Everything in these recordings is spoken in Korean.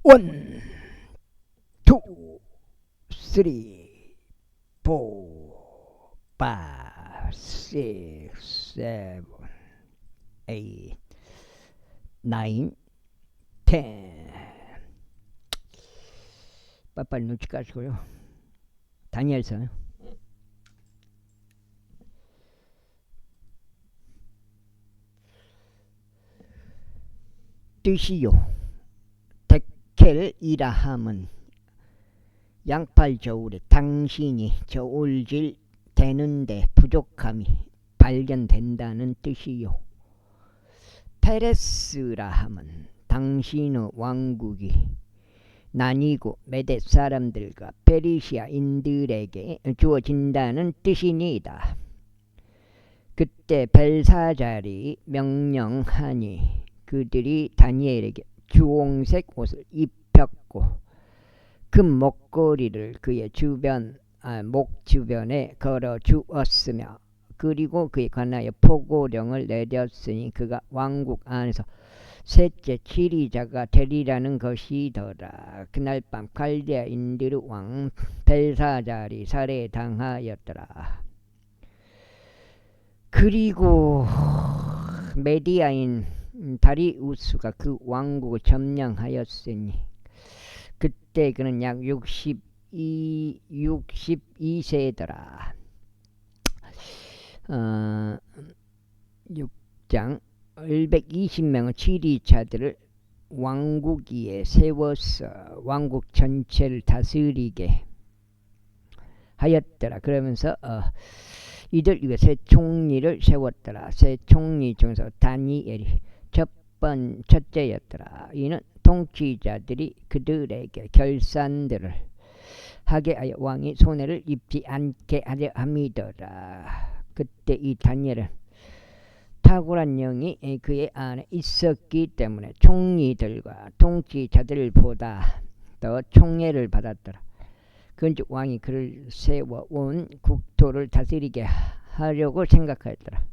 원, 투, 쓰리, 포, 파, 식스, 세븐, 에잇, 나인, 텐. 빨리빨리 눈치 까시고요. 다니엘서 뜻이요 데켈이라 함은 양팔 저울에 당신이 저울질 되는데 부족함이 발견된다는 뜻이요. 페레스라 함은 당신의 왕국이 나뉘고 메대 사람들과 페르시아인들에게 주어진다는 뜻이니이다. 그때 벨사잘이 명령하니 그들이 다니엘에게 주홍색 옷을 입혔고 금 목걸이를 그의 목 주변에 걸어 주었으며 그리고 그에 관하여 포고령을 내렸으니 그가 왕국 안에서 셋째 지리자가 되리라는 것이더라. 그날 밤 갈대아인들의 왕 벨사잘이 살해당하였더라. 그리고 메디아인 다리우스가 그 왕국을 점령하였으니 그때 그는 약 62세더라. 6장 120명의 지리자들을 왕국 위에 세워서 왕국 전체를 다스리게 하였더라. 그러면서 이들 위에 세 총리를 세웠더라. 세 총리 중에서 다니엘이 첫째였더라. 이는 통치자들이 그들에게 결산들을 하게 하여 왕이 손해를 입지 않게 하려 함이더라. 그때 이 다니엘은 탁월한 영이 그의 안에 있었기 때문에 총리들과 통치자들보다 더 총애를 받았더라. 그런즉 왕이 그를 세워온 국토를 다스리게 하려고 생각하였더라.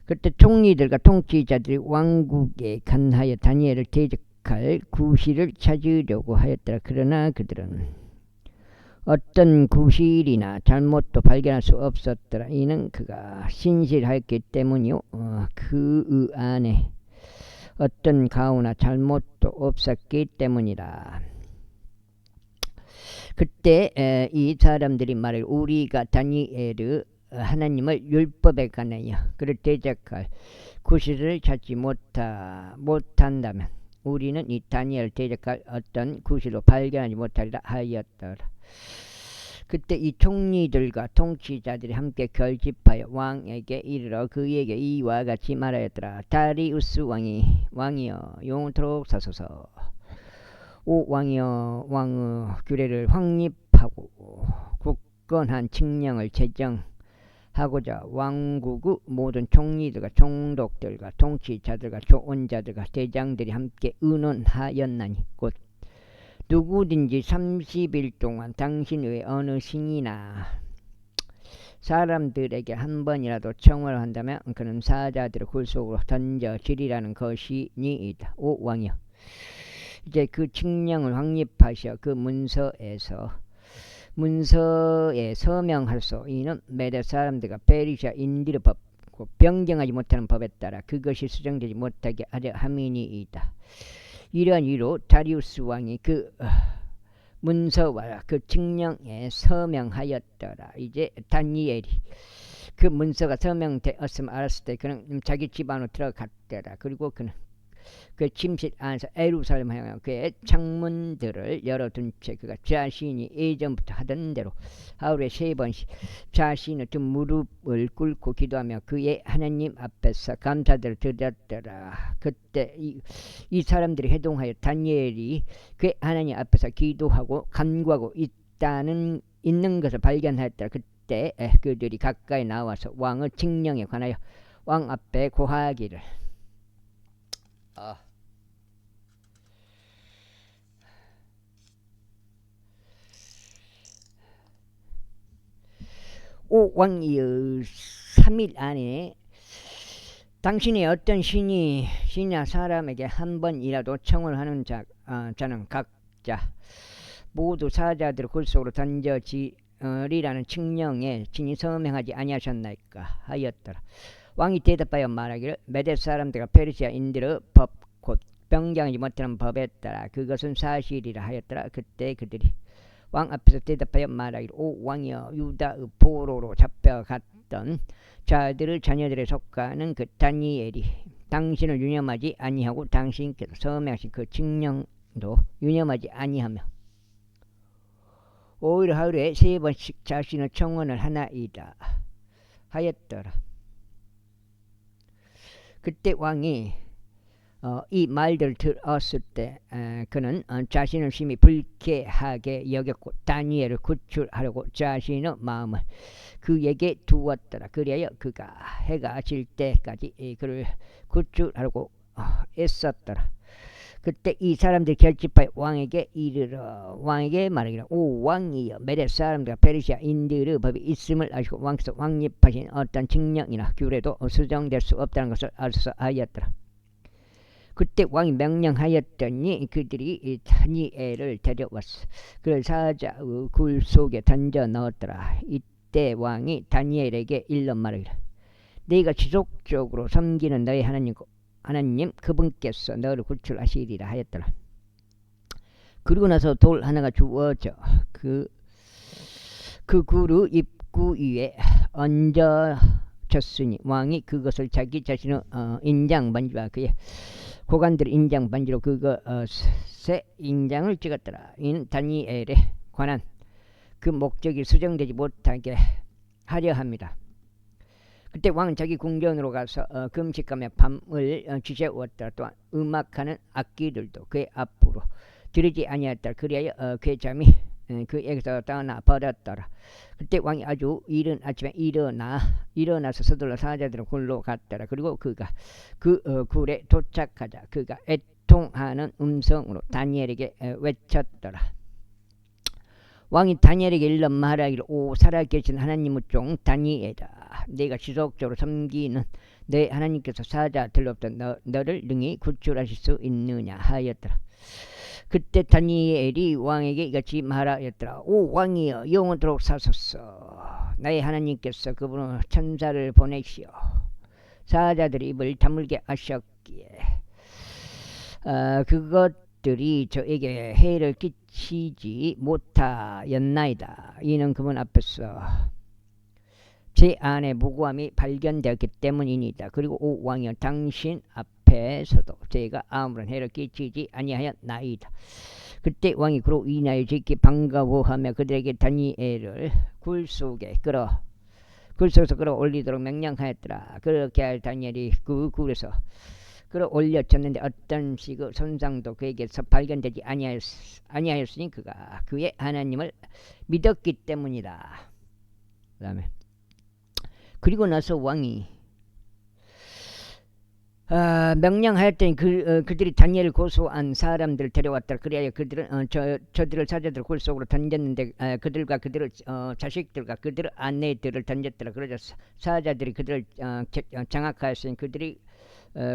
그때 총리들과 통치자들이 왕국에 간하여 다니엘을 대적할 구실을 찾으려고 하였더라. 그러나 그들은 어떤 구실이나 잘못도 발견할 수 없었더라. 이는 그가 신실하였기 때문이요. 그 안에 어떤 가오나 잘못도 없었기 때문이라. 그때 이 사람들이 말을 우리가 다니엘의 하나님을 율법에 관하여 그를 대적할 구실을 찾지 못한다면 우리는 이 다니엘을 대적할 어떤 구실로 발견하지 못하리라 하였더라. 그때 이 총리들과 통치자들이 함께 결집하여 왕에게 이르러 그에게 이와 같이 말하였더라. 다리우스 왕이여 영원토록 사소서. 오 왕이여 왕의 규례를 확립하고 굳건한 칙령을 제정하고자 왕국의 모든 총리들과 총독들과 통치자들과 조언자들과 대장들이 함께 의논하였나니 곧 누구든지 30일 동안 당신 외에 어느 신이나 사람들에게 한 번이라도 청을 한다면 그는 사자들의 굴속으로 던져지리라는 것이니이다. 오 왕이여 이제 그 칙령을 확립하셔 그 문서에 서명할소. 이는 메대 사람들과 페르시아인들의 법 변경하지 못하는 법에 따라 그것이 수정되지 못하게 하려 함이니이다. 이러한 이유로 다리우스 왕이 그 문서와 그 칙령에 서명하였더라. 이제 다니엘이 그 문서가 서명되었음을 알았을 때 그는 자기 집안으로 들어갔더라. 그리고 그는 그 침실 안에서 예루살렘 향하여 그의 창문들을 열어둔 채 그가 자신이 예전부터 하던 대로 하루에 3번씩 자신의 두 무릎을 꿇고 기도하며 그의 하나님 앞에서 감사들을 드렸더라. 그때 이 사람들이 해동하여 다니엘이 그의 하나님 앞에서 기도하고 간구하고 있는 것을 발견하였더라. 그때 그들이 가까이 나와서 왕의 칙령에 관하여 왕 앞에 고하기를 오 왕이여 3일 안에 당신의 어떤 신이 신이나 사람에게 한 번이라도 청혼하는 자는 각자 모두 사자들의 굴 속으로 던져지리라는 칙령에 친히 서명하지 아니하셨나이까 하였더라. 왕이 대답하여 말하기를 메대 사람들과 페르시아인들의 법 곧 변경하지 못하는 법에 따라 그것은 사실이라 하였더라. 그때 그들이 왕 앞에서 대답하여 말하기를 오 왕이여 유다의 포로로 잡혀갔던 자들의 자녀들에 속하는 그 다니엘이 당신을 유념하지 아니하고 당신께서 서명하신 그 칙령도 유념하지 아니하며 오히려 하루에 3번씩 자신의 청혼을 하나이다 하였더라. 그때 왕이 이 말들을 들었을 때 그는 자신을 심히 불쾌하게 여겼고 다니엘을 구출하려고 자신의 마음을 그에게 두었더라. 그리하여 그가 해가 질 때까지 그를 구출하려고 애썼더라. 그때 이 사람들이 결집하여 왕에게 이르러 왕에게 말하기를 오 왕이여 메대 사람들과 페르시아인들의 법이 있음을 아시고 왕께서 왕립하신 어떤 칙령이나 규례도 수정될 수 없다는 것을 알소서 하였더라. 그때 왕이 명령하였더니 그들이 다니엘을 데려왔어. 그를 사자의 굴 속에 던져 넣었더라. 이때 왕이 다니엘에게 일러 말하기를 네가 지속적으로 섬기는 너의 하나님 그분께서 너를 구출하시리라 하였더라. 그리고 나서 돌 하나가 주어져 그 굴의 입구 위에 얹어졌으니 왕이 그것을 자기 자신의 인장 반지와 그의 고관들의 인장 반지로 그것의 인장을 찍었더라. 이는 다니엘에 관한 그 목적이 수정되지 못하게 하려 합니다. 그때 왕은 자기 궁전으로 가서 금식하며 밤을 지새웠더라. 또한 음악하는 악기들도 그의 앞으로 들이지 아니하였더라. 그리하여 그의 잠이 그에게서 떠나 버렸더라. 그때 왕이 아주 이른 아침에 일어나서 서둘러 사자들의 굴로 갔더라. 그리고 그가 그 굴에 도착하자 그가 애통하는 음성으로 다니엘에게 외쳤더라. 왕이 다니엘에게 일러 말하기를 오 살아계신 하나님의 종 다니엘아 네가 지속적으로 섬기는 내 하나님께서 사자들로부터 너를 능히 구출하실 수 있느냐 하였더라. 그때 다니엘이 왕에게 이같이 말하였더라. 오 왕이여 영원토록 사소서. 나의 하나님께서 그분의 천사를 보내시어 사자들의 입을 다물게 하셨기에 그것들이 저에게 해를 끼치지 못하였나이다. 이는 그분 앞에서 제 안에 무고함이 발견되었기 때문이니다. 그리고 오 왕이여 당신 앞에서도 제가 아무런 해를 끼치지 아니하였나이다. 그때 왕이 그로 인하여 지키 반가워하며 그들에게 다니엘을 굴 속에서 끌어올리도록 명령하였더라. 그렇게 할 다니엘이 그 굴에서 끌어올려졌는데 어떤 식의 손상도 그에게서 발견되지 아니하였으니 그가 그의 하나님을 믿었기 때문이다. 그 다음에 그리고 나서 왕이 명령하였더니 그들이 다니엘을 고소한 사람들을 데려왔더라. 그래야 그들은 저들을 사자들 굴 속으로 던졌는데 그들과 그들의 자식들과 그들의 아내들을 던졌더라. 그러자 사자들이 그들을 장악하였으니 그들이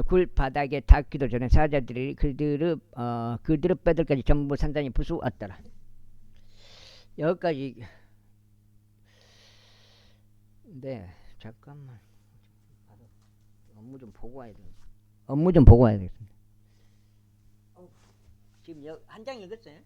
굴 바닥에 닿기도 전에 사자들이 그들의 뼈들까지 전부 산산히 부수었더라. 여기까지. 네, 잠깐만. 업무 좀 보고 와야 되겠습니다. 지금 한 장 읽었어요?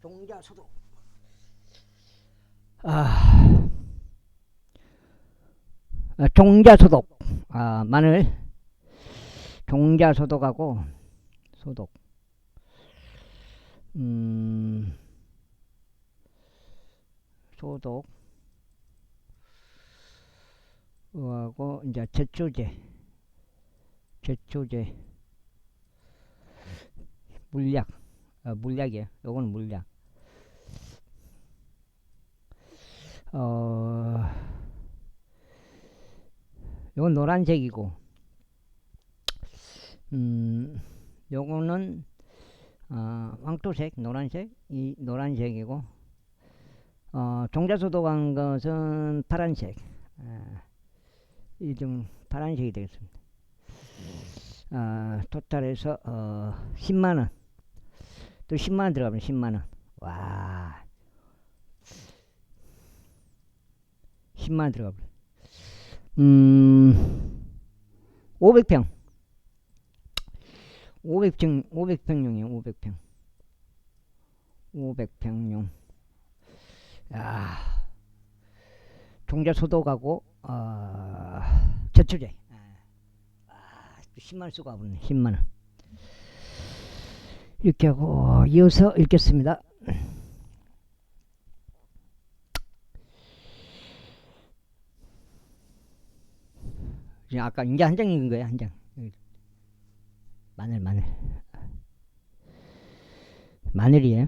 종자소독. 종자소독. 마늘 종자소독하고 소독. 소독 하고 이제 제초제 물약. 물약이에요. 요거는 물약. 요건 노란색이고, 요거는 황토색, 노란색, 이 노란색이고, 종자소독한 것은 파란색. 이 좀 파란색이 되겠습니다. 토탈해서 10만원. 또 10만원 들어가면 10만원. 와, 10만원 들어가면 500평. 500평용이에요. 500평용. 야, 종자 소독하고 제초제. 10만원 쓰고 와버렸네. 10만원. 이렇게 하고 이어서 읽겠습니다. 아까 이제 한 장 읽은 거예요. 한 장. 마늘이에요.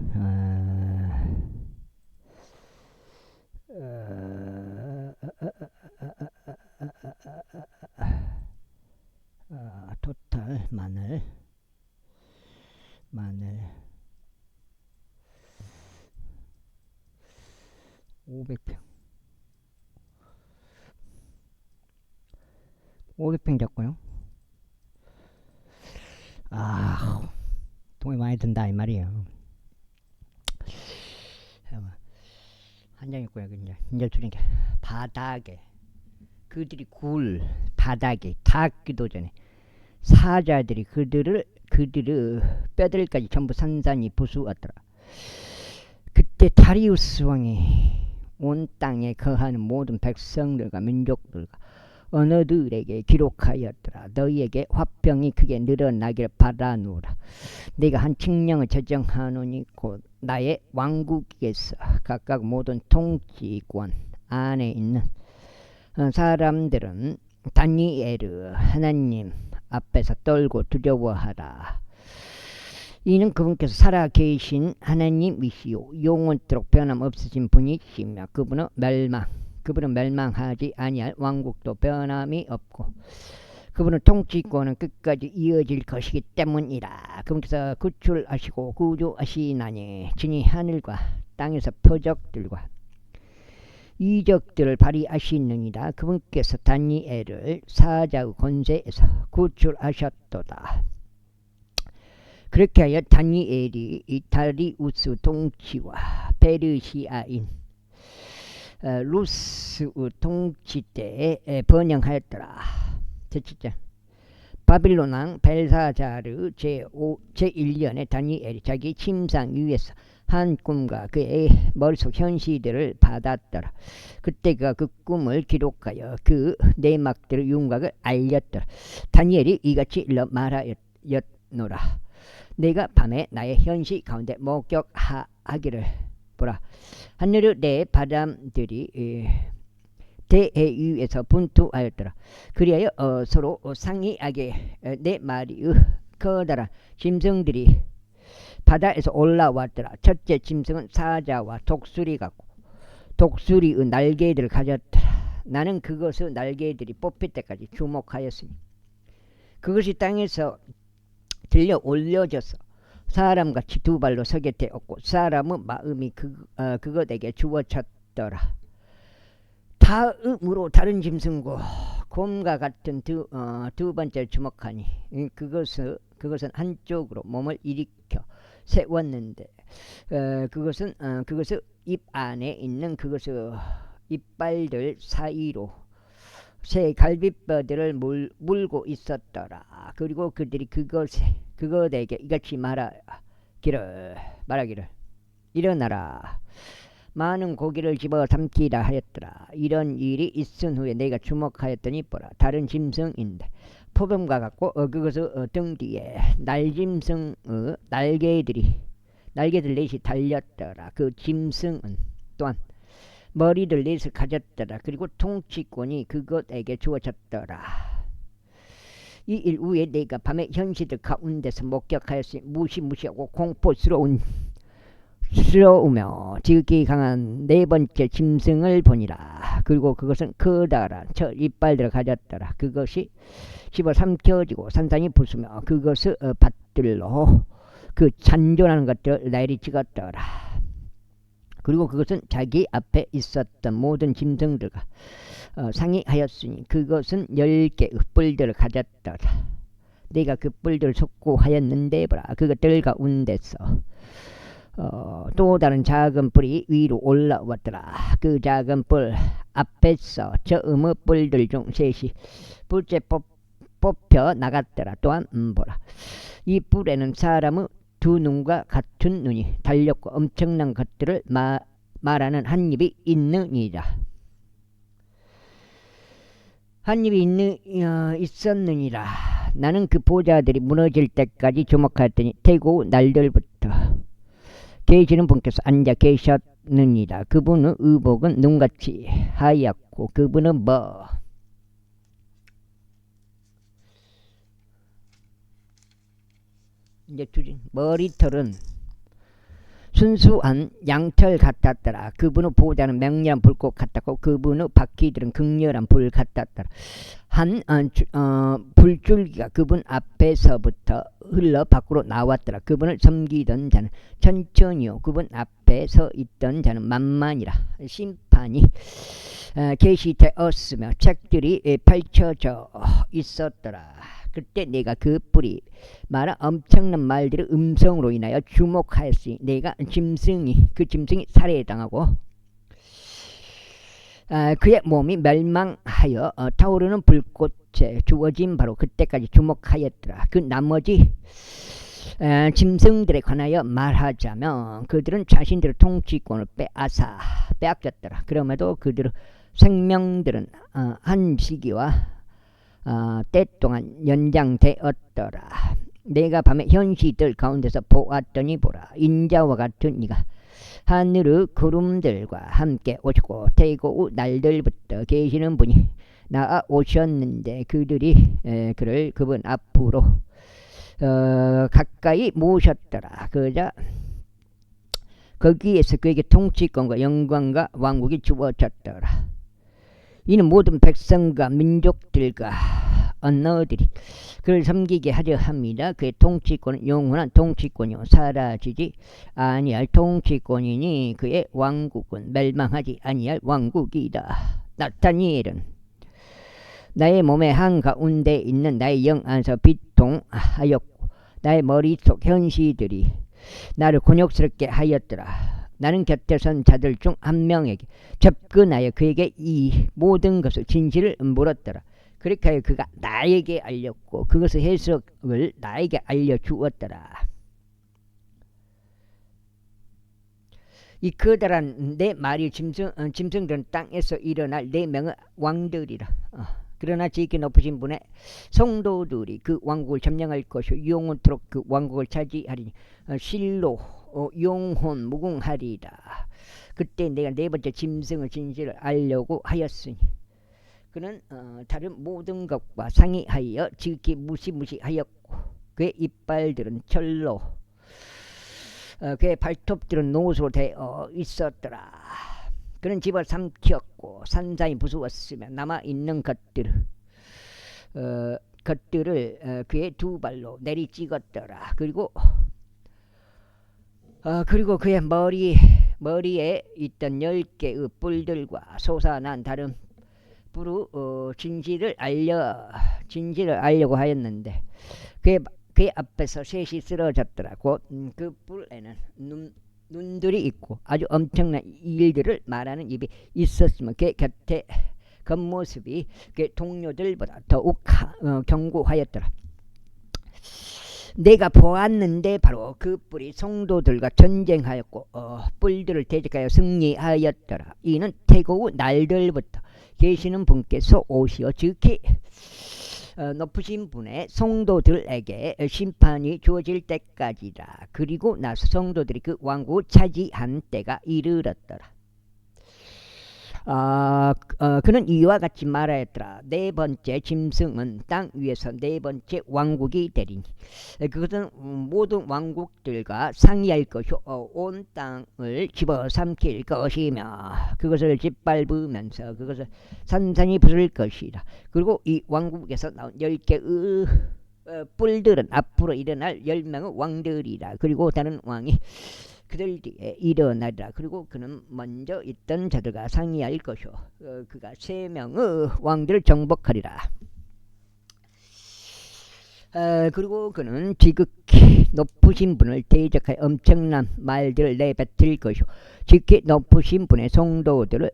토탈 마늘 500평. 500평 잡고요. 돈이 많이 든다 이 말이에요. 한 장 있고요. 이제 주니까 바닥에 그들이 바닥에 닿기도 전에 사자들이 그들을 뼈들까지 전부 산산이 부수었더라. 그때 다리우스 왕이 온 땅에 거하는 모든 백성들과 민족들과 언어들에게 기록하였더라. 너희에게 화병이 크게 늘어나길 바라노라. 내가 한 칙령을 제정하노니 곧 나의 왕국에서 각각 모든 통치권 안에 있는 사람들은 다니엘을 하나님 앞에서 떨고 두려워하라. 이는 그분께서 살아계신 하나님이시요 영원토록 변함없으신 분이시며 그분은 멸망하지 아니할 왕국도 변함이 없고 그분은 통치권은 끝까지 이어질 것이기 때문이라. 그분께서 구출하시고 구조하시나니 진히 하늘과 땅에서 표적들과 이적들을 발휘하시느니라. 그분께서 다니엘을 사자의 권세에서 구출하셨도다. 그렇게 하여 다니엘이 다리우스 통치와 페르시아인 루스의 통치 때에 번영하였더라. 제7장. 바빌론 왕 벨사자르 제1년에 다니엘이 자기 침상 위에서 한 꿈과 그의 머릿속 현시들을 받았더라. 그때 그가 그 꿈을 기록하여 그 내막들의 윤곽을 알렸더라. 다니엘이 이같이 일러 말하였노라. 내가 밤에 나의 현시 가운데 목격하기를 보라. 하늘의 내 바람들이 대해위에서 분투하였더라. 그리하여 서로 상이하게 네 마리의 커다란 짐승들이 바다에서 올라왔더라. 첫째 짐승은 사자와 독수리 같고 독수리의 날개들을 가졌더라. 나는 그것의 날개들이 뽑힐 때까지 주목하였으니 그것이 땅에서 들려 올려져서 사람같이 두 발로 서게 되었고 사람의 마음이 그것에게 주어졌더라. 다음으로 다른 짐승고 곰과 같은 두 번째 주목하니 그것은 한쪽으로 몸을 일으켜 세웠는데 그것은 입 안에 있는 그것의 이빨들 사이로 새 갈빗뼈들을 물고 있었더라. 그리고 그들이 그것에게 이같이 말하기를 일어나라. 많은 고기를 집어 삼키라 하였더라. 이런 일이 있은 후에 내가 주목하였더니 보라, 다른 짐승인데 포범과 같고 그것의 등 뒤에 날짐승의 날개들 넷이 달렸더라. 그 짐승은 또한 머리들 넷을 가졌더라. 그리고 통치권이 그것에게 주어졌더라. 이 일 후에 내가 밤에 현시들 가운데서 목격하였으니 무시무시하고 공포스러우며 지극히 강한 네 번째 짐승을 보니라. 그리고 그것은 커다란 이빨들을 가졌더라. 그것이 집어삼켜지고 산산이 부수며 그것의 밭들로 그 잔존하는 것들을 내리찍었더라. 그리고 그것은 자기 앞에 있었던 모든 짐승들과 상의하였으니 그것은 10개의 뿔들을 가졌더라. 내가 그 뿔들을 속구하였는데 보라, 그것들 가운데서 또 다른 작은 뿔이 위로 올라왔더라. 그 작은 뿔 앞에서 저음의 뿔들 중 셋이 뿔째 뽑혀 나갔더라. 또한 보라, 이 뿔에는 사람의 두 눈과 같은 눈이 달렸고 엄청난 것들을 말하는 한 입이 있느니라. 한 입이 있었느니라. 나는 그 보좌들이 무너질 때까지 주목하였더니 태고 날들부터 계시는 분께서 앉아 계셨느니라. 그분의 의복은 눈같이 하얗고 그분은 이제 머리털은 순수한 양털 같았더라. 그분의 보좌는 맹렬한 불꽃 같았고 그분의 바퀴들은 극렬한 불 같았더라. 한 불줄기가 그분 앞에서부터 흘러 밖으로 나왔더라. 그분을 섬기던 자는 천천히요, 그분 앞에 서 있던 자는 만만이라. 심판이 계시되었으며 책들이 펼쳐져 있었더라. 그때 내가 그 뿔이 말한 엄청난 말들의 음성으로 인하여 주목하였으니 내가 그 짐승이 살해당하고 그의 몸이 멸망하여 타오르는 불꽃에 주어진 바로 그때까지 주목하였더라. 그 나머지 짐승들에 관하여 말하자면 그들은 자신들의 통치권을 빼앗겼더라. 그럼에도 그들의 생명들은 한 시기와 때 동안 연장되었더라. 내가 밤에 현시들 가운데서 보았더니 보라, 인자와 같은 이가 하늘의 구름들과 함께 오시고 태고 날들부터 계시는 분이 나아 오셨는데 그들이 그를 그분 앞으로 가까이 모셨더라. 그러자 거기에서 그에게 통치권과 영광과 왕국이 주어졌더라. 이는 모든 백성과 민족들과 언어들이 그를 섬기게 하려 합니다. 그의 통치권은 영원한 통치권이요 사라지지 아니할 통치권이니 그의 왕국은 멸망하지 아니할 왕국이다. 나타니엘은 나의 몸의 한가운데 있는 나의 영 안에서 비통하였고 나의 머릿속 현시들이 나를 곤욕스럽게 하였더라. 나는 곁에 선 자들 중 한 명에게 접근하여 그에게 이 모든 것을 진실을 물었더라. 그렇게 하여 그가 나에게 알렸고 그것의 해석을 나에게 알려주었더라. 이 커다란 네 마리 짐승들은 땅에서 일어날 4명의 왕들이라. 그러나 지극히 높으신 분의 성도들이 그 왕국을 점령할 것이요 영원토록 그 왕국을 차지하리니 실로 영혼 무궁하리라. 그때 내가 네 번째 짐승의 진실을 알려고 하였으니 그는 다른 모든 것과 상의하여 지극히 무시무시하였고 그의 이빨들은 철로 그의 발톱들은 노수로 되어 있었더라. 그는 집을 삼켰고 산산이 부수었으며 남아있는 것들을 그의 두 발로 내리찍었더라. 그리고 그의 머리에 있던 10개의 뿔들과 솟아난 다른 뿔의 진실을 알려고 하였는데 그의 앞에서 셋이 쓰러졌더라. 곧 그 뿔에는 눈들이 있고 아주 엄청난 일들을 말하는 입이 있었으며 그 곁에 겉모습이 그 동료들보다 더욱 견고하였더라. 내가 보았는데 바로 그 뿔이 성도들과 전쟁하였고 뿔들을 대적하여 승리하였더라. 이는 태고의 날들부터 계시는 분께서 오시어 즉히 높으신 분의 성도들에게 심판이 주어질 때까지라. 그리고 나서 성도들이 그 왕국을 차지한 때가 이르렀더라. 그는 이와 같이 말하였더라. 네 번째 짐승은 땅 위에서 네 번째 왕국이 되리니 그것은 모든 왕국들과 상의할 것이요 온 땅을 집어삼킬 것이며 그것을 짓밟으면서 그것을 산산이 부술 것이라. 그리고 이 왕국에서 나온 10개의 뿔들은 앞으로 일어날 10명의 왕들이라. 그리고 다른 왕이 그들 뒤에 일어나리라. 그리고 그는 먼저 있던 자들과 상의할 것이요 그가 3명의 왕들을 정복하리라. 그리고 그는 지극히 높으신 분을 대적하여 엄청난 말들을 내뱉을 것이요 지극히 높으신 분의 성도들을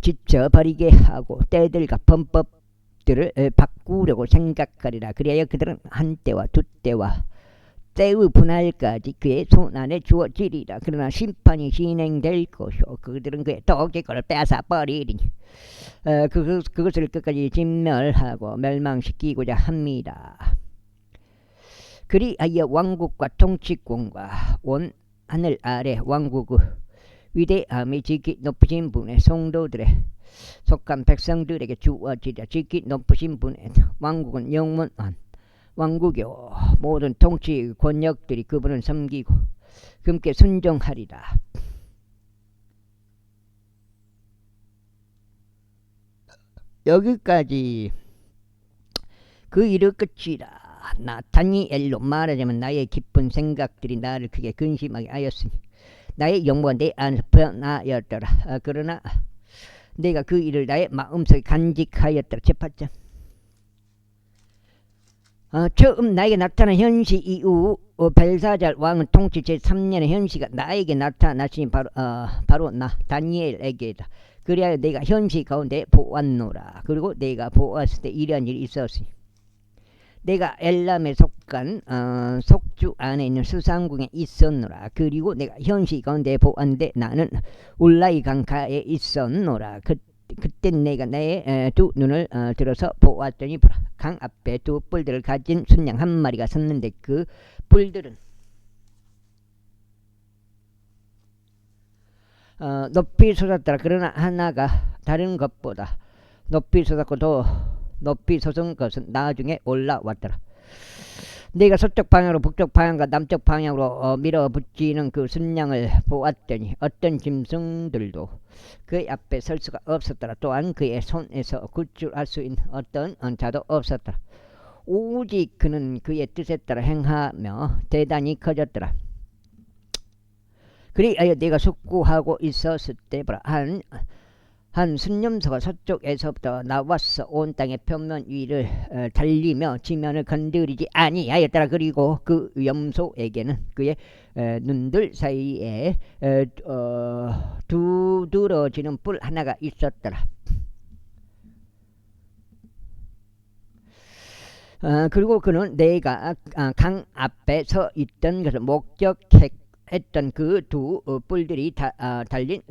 지쳐버리게 하고 때들과 범법들을 바꾸려고 생각하리라. 그리하여 그들은 한 때와 두 때와 때의 분할까지 그의 손안에 주어지리라. 그러나 심판이 진행될 것이요 그들은 그의 도끼를 뺏어버리리니 그것을 끝까지 진멸하고 멸망시키고자 합니다. 그리하여 왕국과 통치권과 온 하늘 아래 왕국의 위대함이 지극히 높으신 분의 성도들의 속한 백성들에게 주어지리라. 지극히 높으신 분의 왕국은 영원한 왕국이요 모든 통치 권력들이 그분을 섬기고 그분께 순종하리라. 여기까지 그 일의 끝이라. 나 다니엘로 말하자면 나의 깊은 생각들이 나를 크게 근심하게 하였으니 나의 영광은 내 안에서 변하였더라. 그러나 내가 그 일을 나의 마음속에 간직하였더라. 제8장 처음 나에게 나타난 현시 이후 벨사잘 왕은 통치 제3년의 현시가 나에게 나타나신 바로 나 다니엘에게다. 그리하여 내가 현시 가운데 보았노라. 그리고 내가 보았을 때 이러한 일이 있었으니 내가 엘람에 속한 속주 안에 있는 수상궁에 있었노라. 그리고 내가 현시 가운데 보았는데 나는 울라이 강가에 있었노라. 그때 내가 내 두 눈을 들어서 보았더니 강 앞에 두 뿔들을 가진 순양 한 마리가 섰는데 그 뿔들은 높이 솟았더라. 그러나 하나가 다른 것보다 높이 솟았고 더 높이 솟은 것은 나중에 올라왔더라. 내가 서쪽 방향으로 북쪽 방향과 남쪽 방향으로 밀어붙이는 그 순양을 보았더니 어떤 짐승들도 그의 앞에 설 수가 없었더라. 또한 그의 손에서 구출할 수 있는 어떤 자도 없었더라. 오직 그는 그의 뜻에 따라 행하며 대단히 커졌더라. 그리하여 내가 숙고하고 있었을 때 한 순념소가 서쪽에서부터 나왔어 온 땅의 표면 위를 달리며 지면을 건드리지 아니하였더라. 그리고 그 염소에게는 그의 눈들 사이에 두드러지는 뿔 하나가 있었더라. 그리고 그는 내가 강 앞에 서 있던 것을 목격했던 그 두 뿔들이 달린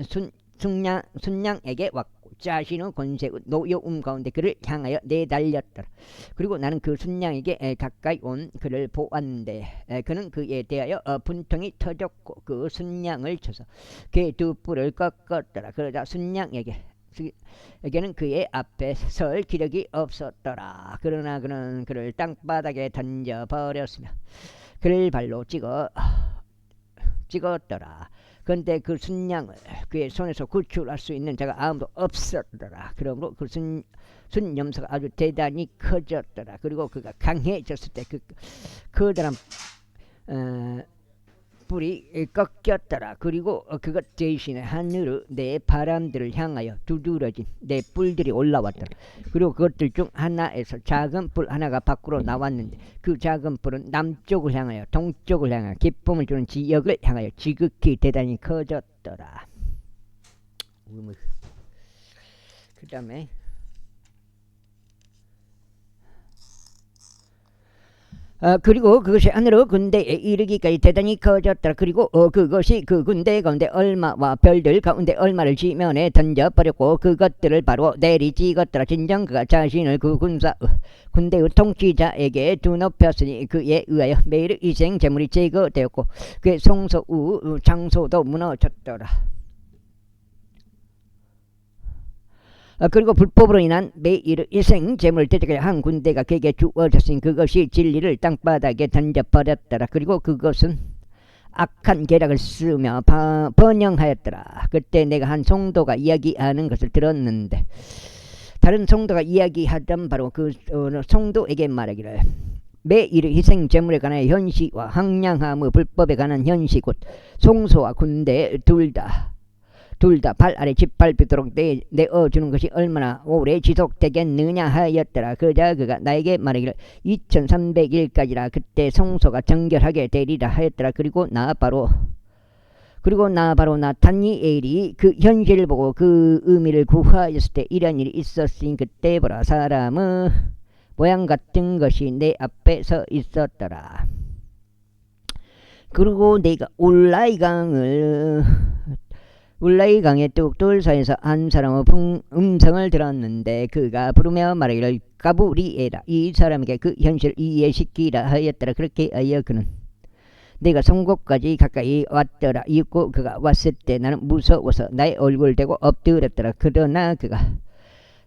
순양에게 왔고 자신의 권세의 노여움 가운데 그를 향하여 내달렸더라. 그리고 나는 그 순양에게 가까이 온 그를 보았는데 그는 그에 대하여 분통이 터졌고 그 순양을 쳐서 그의 두 뿔을 꺾었더라. 그러자 순양에게는 그의 앞에 설 기력이 없었더라. 그러나 그는 그를 땅바닥에 던져버렸으며 그를 발로 찍었더라. 그런데 그 순양을 그의 손에서 구출할 수 있는 자가 아무도 없었더라. 그러므로 그 순염소가 아주 대단히 커졌더라. 그리고 그가 강해졌을 때 그 커다란 뿔이 꺾였더라. 그리고 그것 대신에 하늘의 네 바람들을 향하여 두드러진 네 뿔들이 올라왔더라. 그리고 그것들 중 하나에서 작은 뿔 하나가 밖으로 나왔는데 그 작은 뿔은 남쪽을 향하여 동쪽을 향하여 기쁨을 주는 지역을 향하여 지극히 대단히 커졌더라. 그 다음에 그리고 그것이 하늘의 군대에 이르기까지 대단히 커졌더라. 그리고 그것이 그 군대 가운데 얼마와 별들 가운데 얼마를 지면에 던져버렸고 그것들을 바로 내리 찍었더라. 진정 그가 자신을 그 군대의 통치자에게 두높였으니 그에 의하여 매일 희생 제물이 제거되었고 그의 성소 장소도 무너졌더라. 그리고 불법으로 인한 매일 희생 제물 대적에 한 군대가 그에게 주어졌으니 그것이 진리를 땅바닥에 던져버렸더라. 그리고 그것은 악한 계략을 쓰며 번영하였더라. 그때 내가 한 성도가 이야기하는 것을 들었는데 다른 성도가 이야기하던 바로 그 성도에게 말하기를 매일 희생 제물에 관한 현시와 황량함의 불법에 관한 현시 곧 성소와 군대 둘 다 발 아래 짓밟히도록 내어주는 것이 얼마나 오래 지속되겠느냐 하였더라. 그러자 그가 나에게 말하기를 2300일까지라 그때 성소가 정결하게 되리라 하였더라. 그리고 나 바로 다니엘이 그 현실을 보고 그 의미를 구하였을 때 이런 일이 있었으니 그때 보라 사람의 모양 같은 것이 내 앞에 서 있었더라. 그리고 내가 울라이 강의 뚝뚝 사이에서 한 사람의 음성을 들었는데 그가 부르며 말하기를 가브리엘아 이 사람에게 그 현실을 이해시키라 하였더라. 그렇게 하여 그는 내가 성곡까지 가까이 왔더라. 이윽고 그가 왔을 때 나는 무서워서 나의 얼굴을 대고 엎드렸더라. 그러나 그가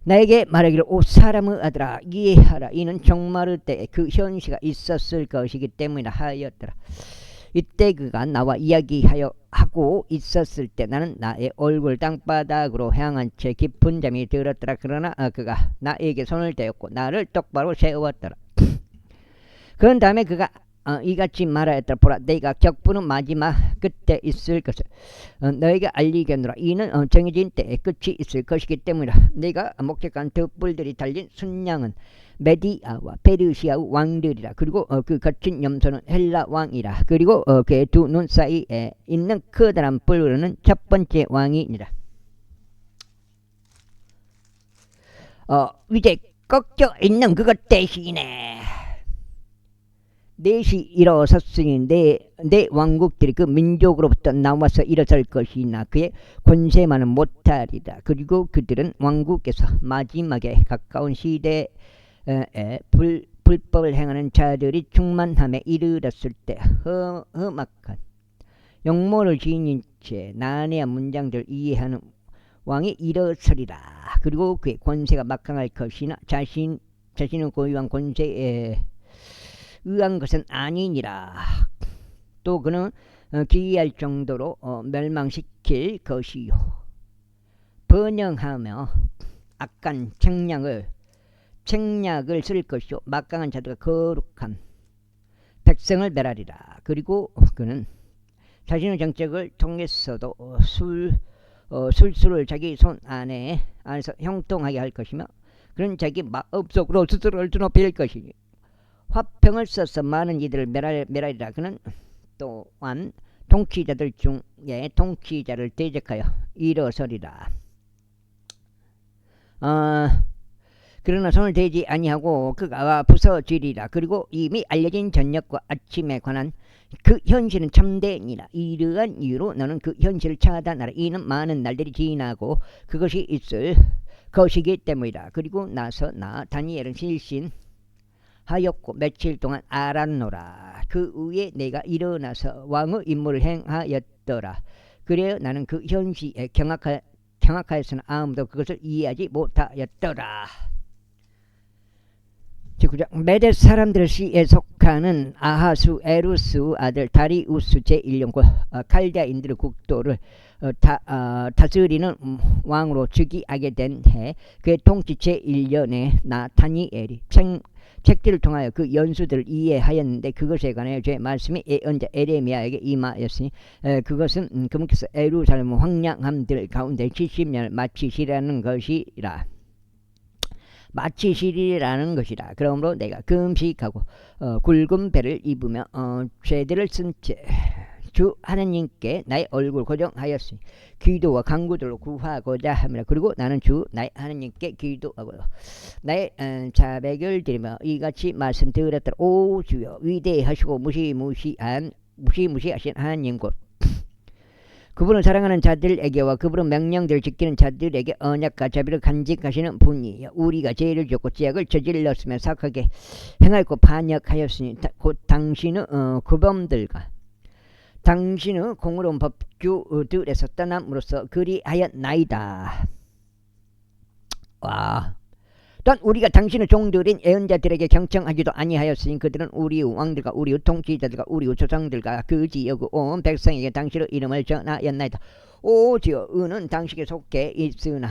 나에게 말하기를 오 사람의 아들아 이해하라. 이는 종말의 때에 그 현시가 있었을 것이기 때문이라 하였더라. 이때 그가 나와 이야기하고 있었을 때 나는 나의 얼굴 땅바닥으로 향한 채 깊은 잠이 들었더라. 그러나 그가 나에게 손을 대었고 나를 똑바로 세웠더라. 그런 다음에 그가 이같이 말하였더라. 보라 내가 격분은 마지막 끝에 있을 것을 너에게 알리겠노라. 이는 정해진 때에 끝이 있을 것이기 때문이라. 내가 목격한 득불들이 달린 순양은 메디아와 페르시아 왕들이라. 그리고 그 거친 염소는 헬라 왕이라. 그리고 그의 두 눈 사이에 있는 커다란 뿔은 첫 번째 왕이니라. 이제 꺾여 있는 그것 대신에 넷이 일어섰으니 내 왕국들이 그 민족으로부터 나와서 일어설 것이나 그의 권세만은 못하리라. 그리고 그들은 왕국에서 마지막에 가까운 시대에 불법을 행하는 자들이 충만함에 이르렀을 때 험악한 영모를 지닌 채 난해한 문장들을 이해하는 왕이 일어서리라. 그리고 그의 권세가 막강할 것이나 자신의 고유한 권세에 의한 것은 아니니라. 또 그는 기이할 정도로 멸망시킬 것이요 번영하며 악한 책략을 쓸 것이요 막강한 자들과 거룩한 백성을 멸하리라. 그리고 그는 자신의 정책을 통해서도 술수를 자기 손 안에서 형통하게 할 것이며 그는 자기 마음속으로 스스로를 드높일 것이니 화평을 써서 많은 이들을 멸하리라. 그는 또한 통치자들 중에 통치자를 대적하여 일어서리라. 그러나 손을 대지 아니하고 그가 부서지리라. 그리고 이미 알려진 저녁과 아침에 관한 그 현실은 참되니라. 이러한 이유로 너는 그 현실을 차단하라. 이는 많은 날들이 지나고 그것이 있을 것이기 때문이라. 그리고 나서 나 다니엘은 실신하였고 며칠 동안 알았노라. 그 후에 내가 일어나서 왕의 임무를 행하였더라. 그래야 나는 그 현실에 경악하였으나 아무도 그것을 이해하지 못하였더라. 메대 사람들 시에 속하는 아하수 에루스 아들 다리우스 제1년과 칼다인들의 국도를 다스리는 왕으로 즉위하게 된 해 그의 통치 제1년에 나 다니엘이 책들을 통하여 그 연수들을 이해하였는데 그것에 관하여 제 말씀이 예언자 에레미야에게 임하였으니 그것은 그분께서 예루살렘 황량함들 가운데 70년을 마치시라는 것이라. 그러므로 내가 금식하고 굵은 배를 입으며 죄들을 쓴 채 주 하나님께 나의 얼굴 고정하였으니 기도와 간구들로 구하고자 합니다. 그리고 나는 주 나의 하나님께 기도하고 나의 자백을 드리며 이같이 말씀드렸더라. 오 주여 위대하시고 무시무시하신 하나님 곧 그분을 사랑하는 자들에게와 그분의 명령들을 지키는 자들에게 언약과 자비를 간직하시는 분이에요. 우리가 죄를 지었고 죄악을 저질렀으며 사악하게 행하였고 반역하였으니 곧 당신의 구범들과 당신의 공의로운 법규들에서 떠남으로써 그리하였나이다. 와. 또한 우리가 당신의 종들인 예언자들에게 경청하지도 아니하였으니 그들은 우리의 왕들과 우리의 통치자들과 우리의 조상들과 그 지역 온 백성에게 당신의 이름을 전하였나이다. 오지어 은은 당신에게 속해 있으나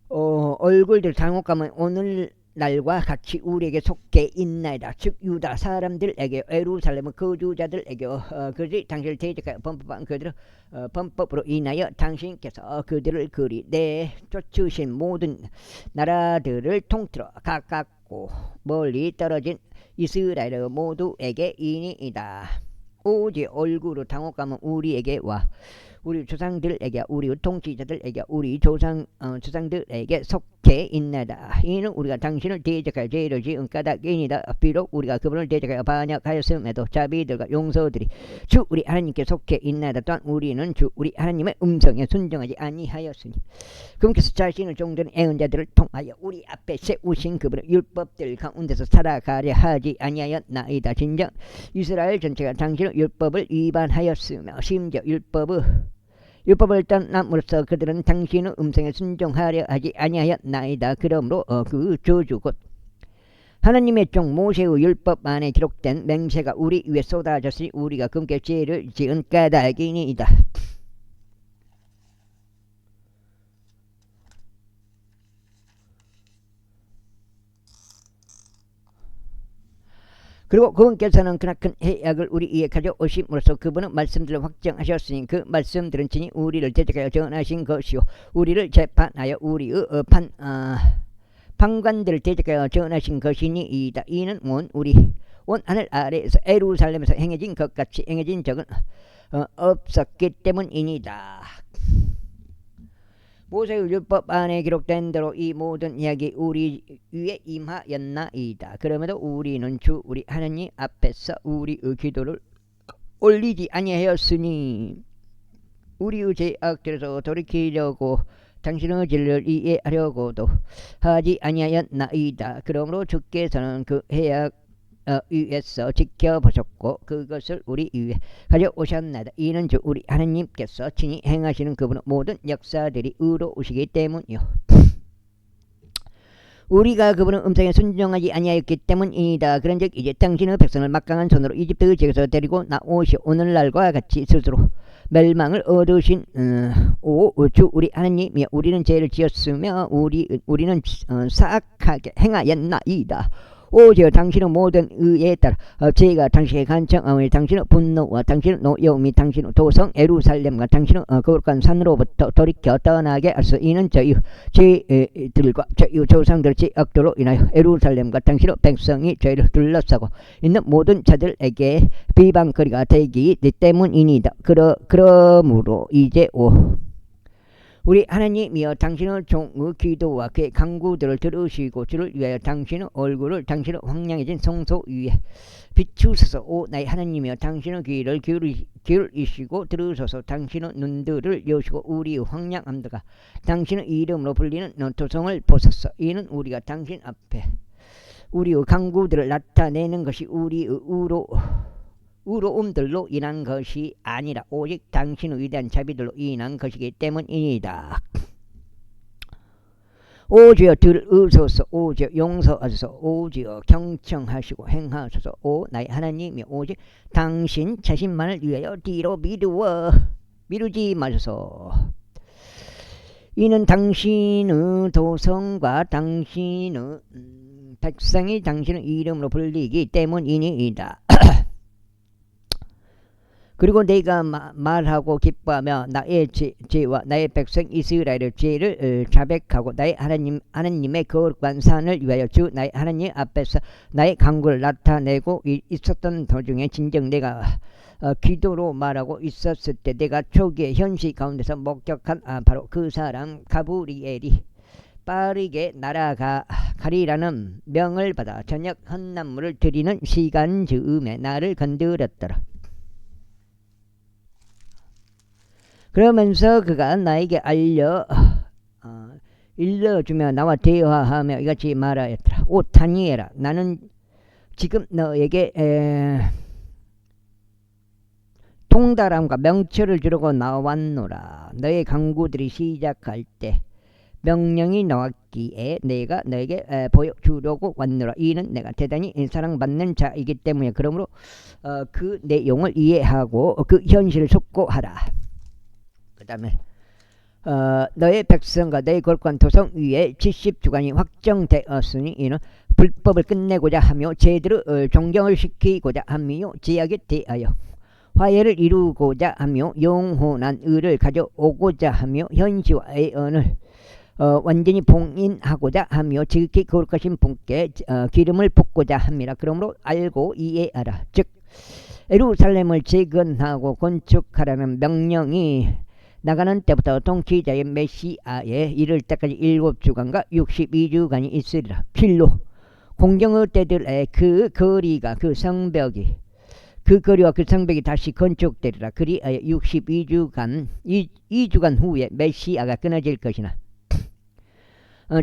얼굴들 잘못 가면 오늘날과 같이 우리에게 속해 있나이다. 즉 유다 사람들에게 예루살렘 거주자들에게 그들이 당신을 대적하여 범법한 그들의 범법으로 인하여 당신께서 그들을 그리 내쫓으신 모든 나라들을 통틀어 가깝고 멀리 떨어진 이스라엘 모두에게 이니이다. 오직 얼굴로 당혹하면 우리에게 와 우리 조상들에게 우리 통치자들에게 우리 조상들에게 속해 있나이다. 이는 우리가 당신을 대적하여 죄를 지은 까닭이니이다. 비록 우리가 그분을 대적하여 반역하였음에도 자비들과 용서들이 주 우리 하나님께 속해 있나이다. 또한 우리는 주 우리 하나님의 음성에 순종하지 아니하였으니 그분께서 자신의 종들은 애언자들을 통하여 우리 앞에 세우신 그분의 율법들 가운데서 살아가려 하지 아니하였나이다. 진정 이스라엘 전체가 당신의 율법을 위반하였으며 심지어 율법을 떠남으로써 그들은 당신의 음성에 순종하려 하지 아니하였나이다. 그러므로 그 저주 곧 하나님의 종 모세의 율법 안에 기록된 맹세가 우리 위에 쏟아졌으니 우리가 그분께 죄를 지은 까닭이니이다. 그리고 그분께서는 그나큰 해악을 우리 위에 가져오심으로써 그분은 말씀들을 확정하셨으니 그 말씀들은 친히 우리를 대적하여 전하신 것이요 우리를 재판하여 우리의 판관들을 대적하여 전하신 것이니이다. 이는 온 하늘 아래에서 예루살렘에서 행해진 것 같이 행해진 적은 없었기 때문이니다. 모세의 율법 안에 기록된 대로 이 모든 이야기 우리 위에 임하였나이다. 그럼에도 우리는 주 우리 하나님 앞에서 우리의 기도를 올리지 아니하였으니 우리의 죄악들에서 돌이키려고 당신의 진리를 이해하려고도 하지 아니하였나이다. 그러므로 주께서는 그 해악 위에서 지켜보셨고 그것을 우리 위에 가져오셨나이다. 이는 주 우리 하나님께서 친히 행하시는 그분의 모든 역사들이 의로우시기 때문이요 우리가 그분의 음성에 순종하지 아니하였기 때문이다. 그런즉 이제 당신의 백성을 막강한 손으로 이집트 지역에서 데리고 나오시오. 오늘날과 같이 스스로 멸망을 얻으신 주 우리 하나님이여 우리는 죄를 지었으며 우리는 사악하게 행하였나이다. 오직 당신의 모든 의에 따라 죄가 당신의 간청함을 당신의 분노와 당신의 노여움이 당신의 도성 예루살렘과 당신의 거룩한 산으로부터 돌이켜 떠나게 하소. 이는 저희 죄들과 저희 조상들의 죄악들로 인하여 예루살렘과 당신의 백성이 죄를 둘러싸고 있는 모든 자들에게 비방거리가 되기 때문이니다. 그러므로 이제 우리 하나님이여 당신의 종의 기도와 그의 간구들을 들으시고 주를 위하여 당신의 얼굴을 당신의 황량해진 성소 위에 비추소서. 오 나의 하나님이여 당신의 귀를 기울이시고 들으소서. 당신의 눈들을 여시고 우리의 황량함들과 당신의 이름으로 불리는 도성을 보소서. 이는 우리가 당신 앞에 우리의 간구들을 나타내는 것이 우리의 의로움들로 인한 것이 아니라 오직 당신의 위대한 자비들로 인한 것이기 때문이다. 오주여 들으소서. 오주여 용서하소서. 오주여 경청하시고 행하소서. 오 나의 하나님이 오직 당신 자신만을 위하여 뒤로 미루지 마소서. 이는 당신의 도성과 당신의 백성이 당신의 이름으로 불리기 때문이니이다. 그리고 내가 말하고 기뻐하며 나의 죄와 나의 백성 이스라엘의 죄를 자백하고 나의 하나님의 거룩한 산을 위하여 주 나의 하나님 앞에서 나의 간구를 나타내고 있었던 도중에 진정 내가 기도로 말하고 있었을 때 내가 초기의 현실 가운데서 목격한 바로 그 사람 가브리엘이 빠르게 날아가리라는 명을 받아 저녁 헌난물을 드리는 시간 즈음에 나를 건드렸더라. 그러면서 그가 나에게 일러주며 나와 대화하며 이같이 말하였더라. 오 다니엘아, 나는 지금 너에게 통달함과 명철을 주려고 나왔노라. 너의 강구들이 시작할 때 명령이 나왔기에 내가 너에게 보여주려고 왔노라. 이는 내가 대단히 사랑받는 자이기 때문에 그러므로 그 내용을 이해하고 그 현실을 숙고하라. 그 다음에 너의 백성과 너의 거룩한 도성 위에 70주간이 확정되었으니 이는 불법을 끝내고자 하며 제대로 존경을 시키고자 하며 제약에 대하여 화해를 이루고자 하며 영원한 의를 가져오고자 하며 현시와 애언을 완전히 봉인하고자 하며 지극히 거룩하신 분께 기름을 붓고자 합니다. 그러므로 알고 이해하라. 즉 예루살렘을 재건하고 건축하라는 명령이 나가는 때부터 통치자의 메시아에 이를 때까지 7주간과 62주간이 있으리라. 필로 공경의 때들의 그 거리가 그 성벽이 그 거리와 그 성벽이 다시 건축되리라. 그리하여 62주간 2주간 후에 메시아가 끊어질 것이나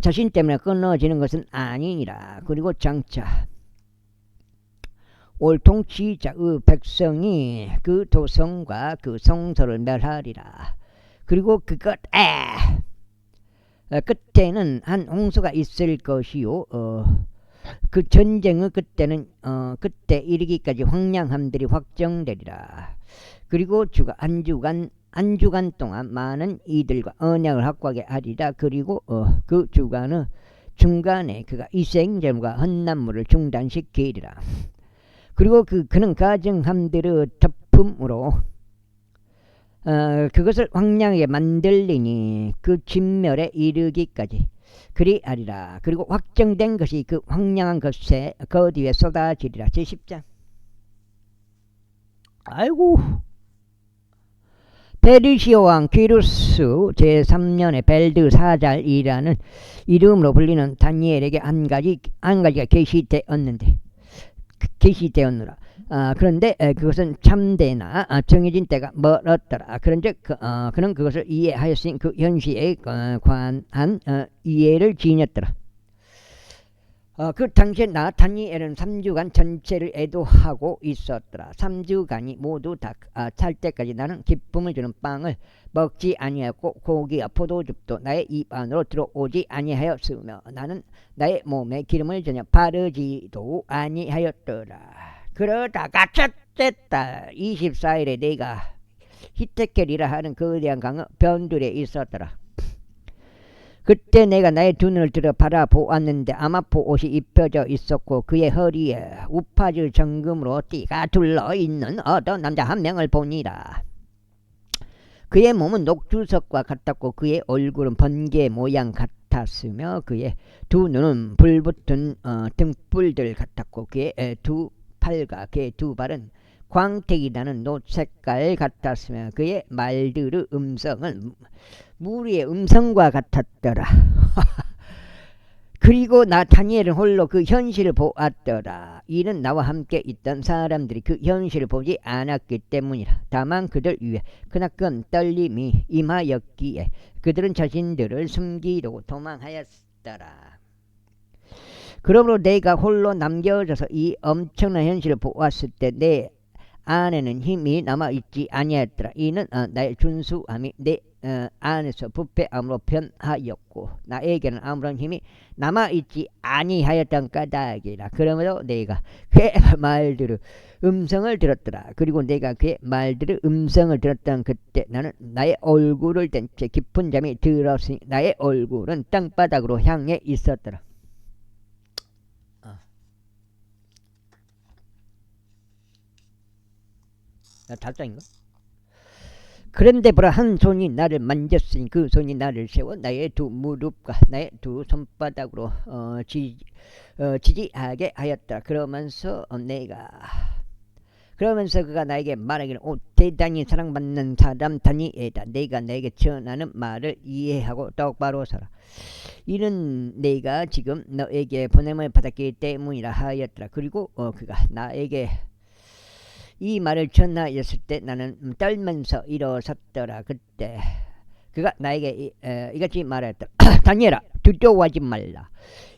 자신 때문에 끊어지는 것은 아니니라. 그리고 장차 올 통치자의 백성이 그 도성과 그 성소를 멸하리라. 그리고 그것 끝에는 한 홍수가 있을 것이요. 그 전쟁의 그때는 그때 이르기까지 황량함들이 확정되리라. 그리고 주가 한 주간 동안 많은 이들과 언약을 확고하게 하리라. 그리고 그 주간의 중간에 그가 이생제물과 헌난물을 중단시키리라. 그리고 그는 가정함들의 덮음으로 그것을 황량하게 만들리니 그 진멸에 이르기까지 그리하리라. 그리고 확정된 것이 그 황량한 것에 그 뒤에 쏟아지리라. 제10장. 아이고. 페르시아 왕 키루스 제3년에 벨드사잘이라는 이름으로 불리는 다니엘에게 한 가지가 계시되었느라. 그런데 그것은 참되나 정해진 때가 멀었더라. 그런즉 그는 그것을 이해하였으니 그 현시에 관한 이해를 지녔더라. 그 당시에 나 다니엘은 3주간 전체를 애도하고 있었더라. 3주간이 모두 다 찰 때까지 나는 기쁨을 주는 빵을 먹지 아니하였고 고기와 포도즙도 나의 입 안으로 들어오지 아니하였으며 나는 나의 몸에 기름을 전혀 바르지도 아니하였더라. 그러다가 첫째 달 24일에 내가 히테켈이라 하는 거대한 강의 변두리에 있었더라. 그때 내가 나의 두 눈을 들어 바라보았는데 아마포 옷이 입혀져 있었고 그의 허리에 우파즈 정금으로 띠가 둘러있는 어떤 남자 한 명을 보니라. 그의 몸은 녹주석과 같았고 그의 얼굴은 번개 모양 같았으며 그의 두 눈은 불붙은 등불들 같았고 그의 두 팔과 그의 두 발은 광택이 나는 노 색깔 같았으며 그의 말들의 음성은 무리의 음성과 같았더라. 그리고 나 다니엘은 홀로 그 현실을 보았더라. 이는 나와 함께 있던 사람들이 그 현실을 보지 않았기 때문이라. 다만 그들 위에 크나큰 떨림이 임하였기에 그들은 자신들을 숨기려고 도망하였더라. 그러므로 내가 홀로 남겨져서 이 엄청난 현실을 보았을 때 내 안에는 힘이 남아있지 아니하였더라. 이는 나의 준수함이 내 안에서 부패함으로 변하였고 나에게는 아무런 힘이 남아있지 아니하였던 까닭이라. 그러므로 내가 그의 말들의 음성을 들었더라. 그리고 내가 그의 말들의 음성을 들었던 그때 나는 나의 얼굴을 댄 채 깊은 잠이 들었으니 나의 얼굴은 땅바닥으로 향해 있었더라. 달성인가? 그런데 보라, 한 손이 나를 만졌으니 그 손이 나를 세워 나의 두 무릎과 나의 두 손바닥으로 지지하게 하였더라. 그러면서 그가 나에게 말하기를, 대단히 사랑받는 사람 다니엘아, 내가 내게 전하는 말을 이해하고 똑바로 서라. 이는 내가 지금 너에게 보냄을 받았기 때문이라 하였더라. 그리고 그가 나에게 이 말을 전하였을 때 나는 떨면서 일어섰더라. 그때 그가 나에게 이같이 말하였더라. 다니엘아, 두려워하지 말라.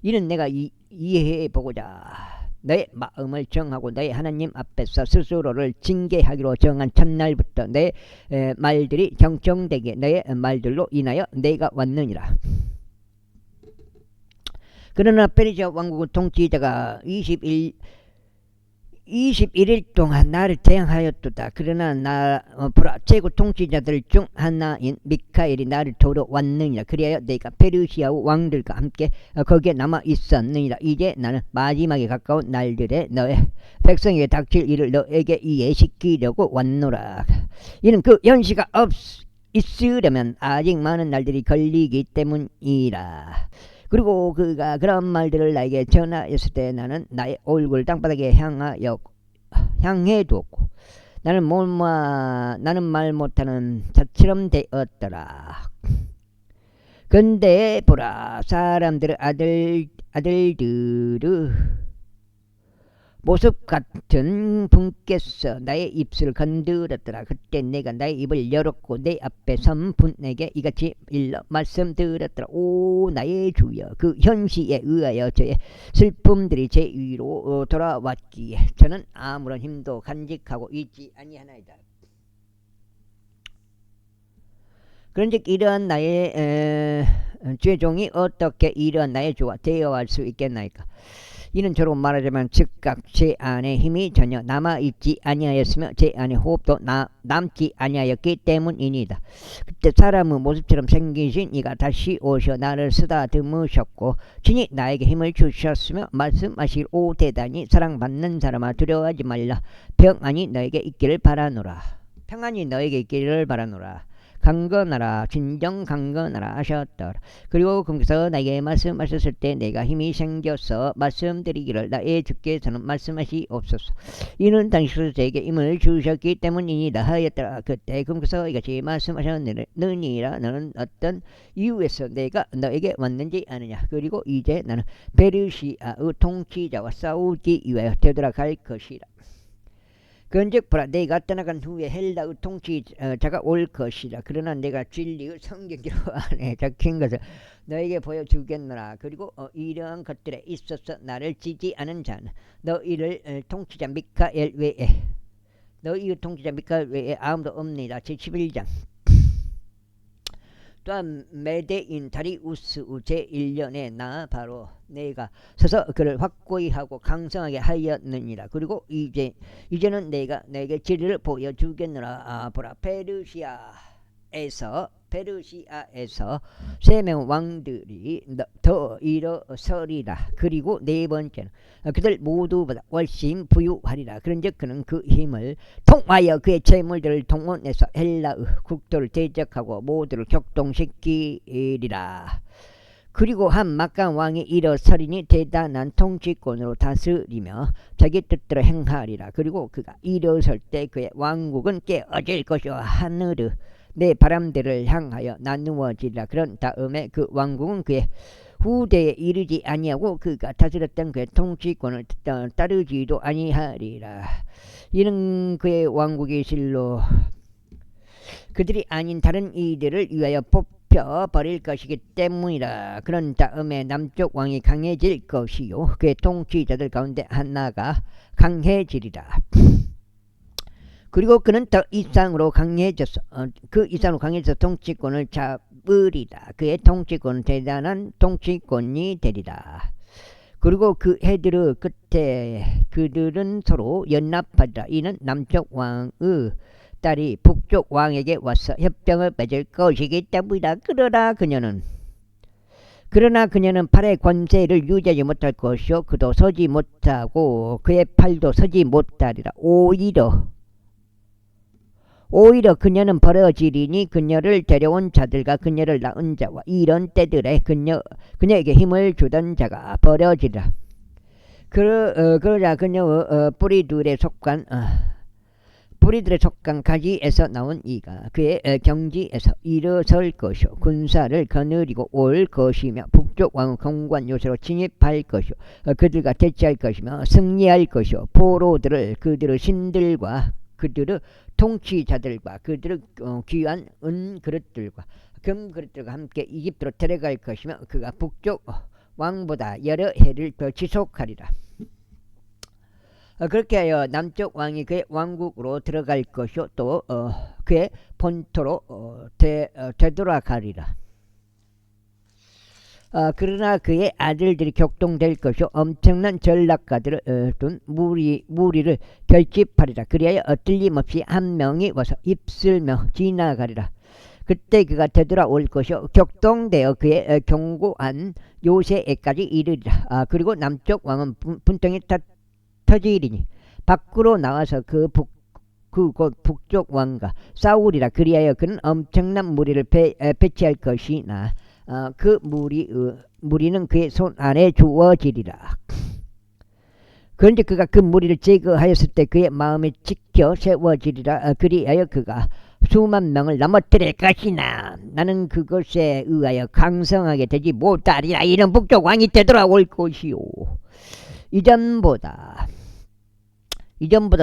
이는 내가 이해해보고자 너의 마음을 정하고 너의 하나님 앞에서 스스로를 징계하기로 정한 첫날부터 내 말들이 경청되게 너의 말들로 인하여 내가 왔느니라. 그러나 페르시아 왕국의 통치자가 21일 동안 나를 대항하였도다. 그러나 보라, 최고 통치자들 중 하나인 미카엘이 나를 도로 왔느니라. 그리하여 내가 페르시아 왕들과 함께 거기에 남아 있었느니라. 이제 나는 마지막에 가까운 날들에 너의 백성에게 닥칠 일을 너에게 이해시키려고 왔노라. 이는 그 연시가 있으려면 아직 많은 날들이 걸리기 때문이라. 그리고 그가 그런 말들을 나에게 전하였을 때 나는 나의 얼굴을 땅바닥에 향해 두었고 나는 말 못하는 자처럼 되었더라. 근데 보라, 사람들의 아들들의 모습 같은 분께서 나의 입술을 건드렸더라. 그때 내가 나의 입을 열었고 내 앞에 선 분에게 이같이 일러 말씀드렸더라. 오 나의 주여, 그 현시에 의하여 저의 슬픔들이 제 위로 돌아왔기에 저는 아무런 힘도 간직하고 있지 아니하나이다. 그런즉 이러한 나의 죄종이 어떻게 이러한 나의 주가 되어갈 수 있겠나이까? 이는 저로 말하자면 즉각 제 안에 힘이 전혀 남아있지 아니하였으며 제 안에 호흡도 남지 아니하였기 때문이니다. 그때 사람의 모습처럼 생기신 이가 다시 오셔 나를 쓰다듬으셨고 친히 나에게 힘을 주셨으며 말씀하시길, 오 대단히 사랑받는 사람아, 두려워하지 말라. 평안이 너에게 있기를 바라노라. 평안이 너에게 있기를 바라노라. 강건하라, 진정 강건하라 하셨더라. 그리고 그께서 나에게 말씀하셨을 때 내가 힘이 생겨서 말씀드리기를, 나의 주께서는 말씀하시옵소서. 이는 당신께서 제게 힘을 주셨기 때문이니라 하였더라. 그때 그께서 이같이 말씀하셨느니라. 너는 어떤 이유에서 내가 너에게 왔는지 아느냐? 그리고 이제 나는 페르시아의 통치자와 싸우기 위하여 되돌아갈 것이라. 그런즉 보라, 내가 떠나간 후에 헬라의 통치자가 올 것이라. 그러나 내가 진리의 성경기로 안에 적힌 것을 너에게 보여주겠노라. 그리고 이러한 것들에 있어서 나를 지지하는 자는 너희의 통치자 미카엘 외에 아무도 없느니라. 제11장. 또한 메대인 다리우스 제1년에 나 바로 내가 서서 그를 확고히 하고 강성하게 하였느니라. 그리고 이제는 내가 내게 진리를 보여주겠노라. 보라, 페르시아에서 3명 왕들이 더 일어서리라. 그리고 네 번째는 그들 모두보다 훨씬 부유하리라. 그런즉 그는 그 힘을 통하여 그의 재물들을 동원해서 헬라의 국토를 대적하고 모두를 격동시키리라. 그리고 한 막강 왕이 일어서리니 대단한 통치권으로 다스리며 자기 뜻대로 행하리라. 그리고 그가 일어설 때 그의 왕국은 깨어질 것이요 하늘의 내 바람들을 향하여 나누어지리라. 그런 다음에 그 왕국은 그의 후대에 이르지 아니하고 그가 다스렸던 그의 통치권을 따르지도 아니하리라. 이는 그의 왕국이 실로 그들이 아닌 다른 이들을 위하여 뽑혀버릴 것이기 때문이라. 그런 다음에 남쪽 왕이 강해질 것이요 그의 통치자들 가운데 하나가 강해지리라. 그리고 그는 더 이상으로 강해져서 통치권을 잡으리라. 그의 통치권은 대단한 통치권이 되리라. 그리고 그 해들의 끝에 그들은 서로 연합하리라. 이는 남쪽 왕의 딸이 북쪽 왕에게 와서 협정을 맺을 것이기 때문이다. 그러나 그녀는 팔의 권세를 유지하지 못할 것이요 그도 서지 못하고 그의 팔도 서지 못하리라. 오히려 오히려 그녀는 벌어지리니 그녀를 데려온 자들과 그녀를 낳은 자와 이런 때들에 그녀에게 힘을 주던 자가 벌어지리라. 그러자 그녀의 뿌리들의 속간 가지에서 나온 이가 그의 경지에서 일어설 것이요 군사를 거느리고 올 것이며 북쪽 왕의 공관 요새로 진입할 것이요 그들과 대치할 것이며 승리할 것이요 포로들을 그들의 신들과 그들의 통치자들과 그들의 귀한 은 그릇들과 금 그릇들과 함께 이집트로 데려갈 것이며 그가 북쪽 왕보다 여러 해를 더 지속하리라. 그렇게 하여 남쪽 왕이 그의 왕국으로 들어갈 것이요 또 그의 본토로 되돌아가리라. 그러나 그의 아들들이 격동될 것이요 엄청난 전략가들을 둔 무리를 결집하리라. 그리하여 틀림없이 한 명이 와서 입술며 지나가리라. 그때 그가 되돌아올 것이요 격동되어 그의 견고한 요새에까지 이르리라. 그리고 남쪽 왕은 분통이 터지리니 밖으로 나와서 그곳 북쪽 왕과 싸우리라. 그리하여 그는 엄청난 무리를 배치할 것이나 그 무리는 그의 손 안에 주어지리라. 그런데 그가 그 무리를 제거하였을 때 그의 마음에 지켜 세워지리라. 그리하여 그가 수만 명을 넘어뜨릴 것이나 나는 그것에 의하여 강성하게 되지 못하리라. 이는 북쪽 왕이 되돌아올 것이요 이전보다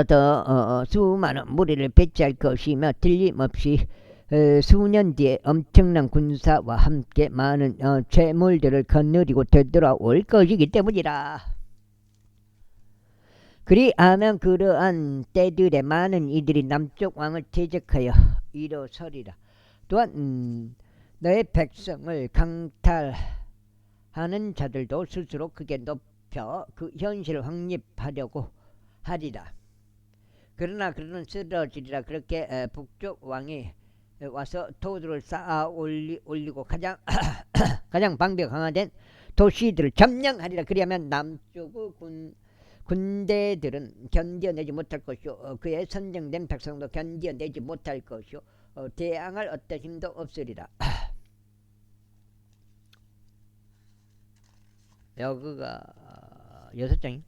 더 수많은 무리를 배치할 것이며 틀림없이 수년 뒤에 엄청난 군사와 함께 많은 재물들을 거느리고 되돌아올 것이기 때문이라. 그리하면 그러한 때들에 많은 이들이 남쪽 왕을 대적하여 일어서리라. 또한 너의 백성을 강탈하는 자들도 스스로 크게 높여 그 현실을 확립하려고 하리라. 그러나 그는 쓰러지리라. 그렇게 북쪽 왕이 와서 도들을 쌓아 올리고 가장 방비가 강화된 도시들을 점령하리라. 그리하면 남쪽의 군대들은 견뎌내지 못할 것이요 그의 선정된 백성도 견뎌내지 못할 것이요 대항할 어떤 힘도 없으리라. 여기가 6장이.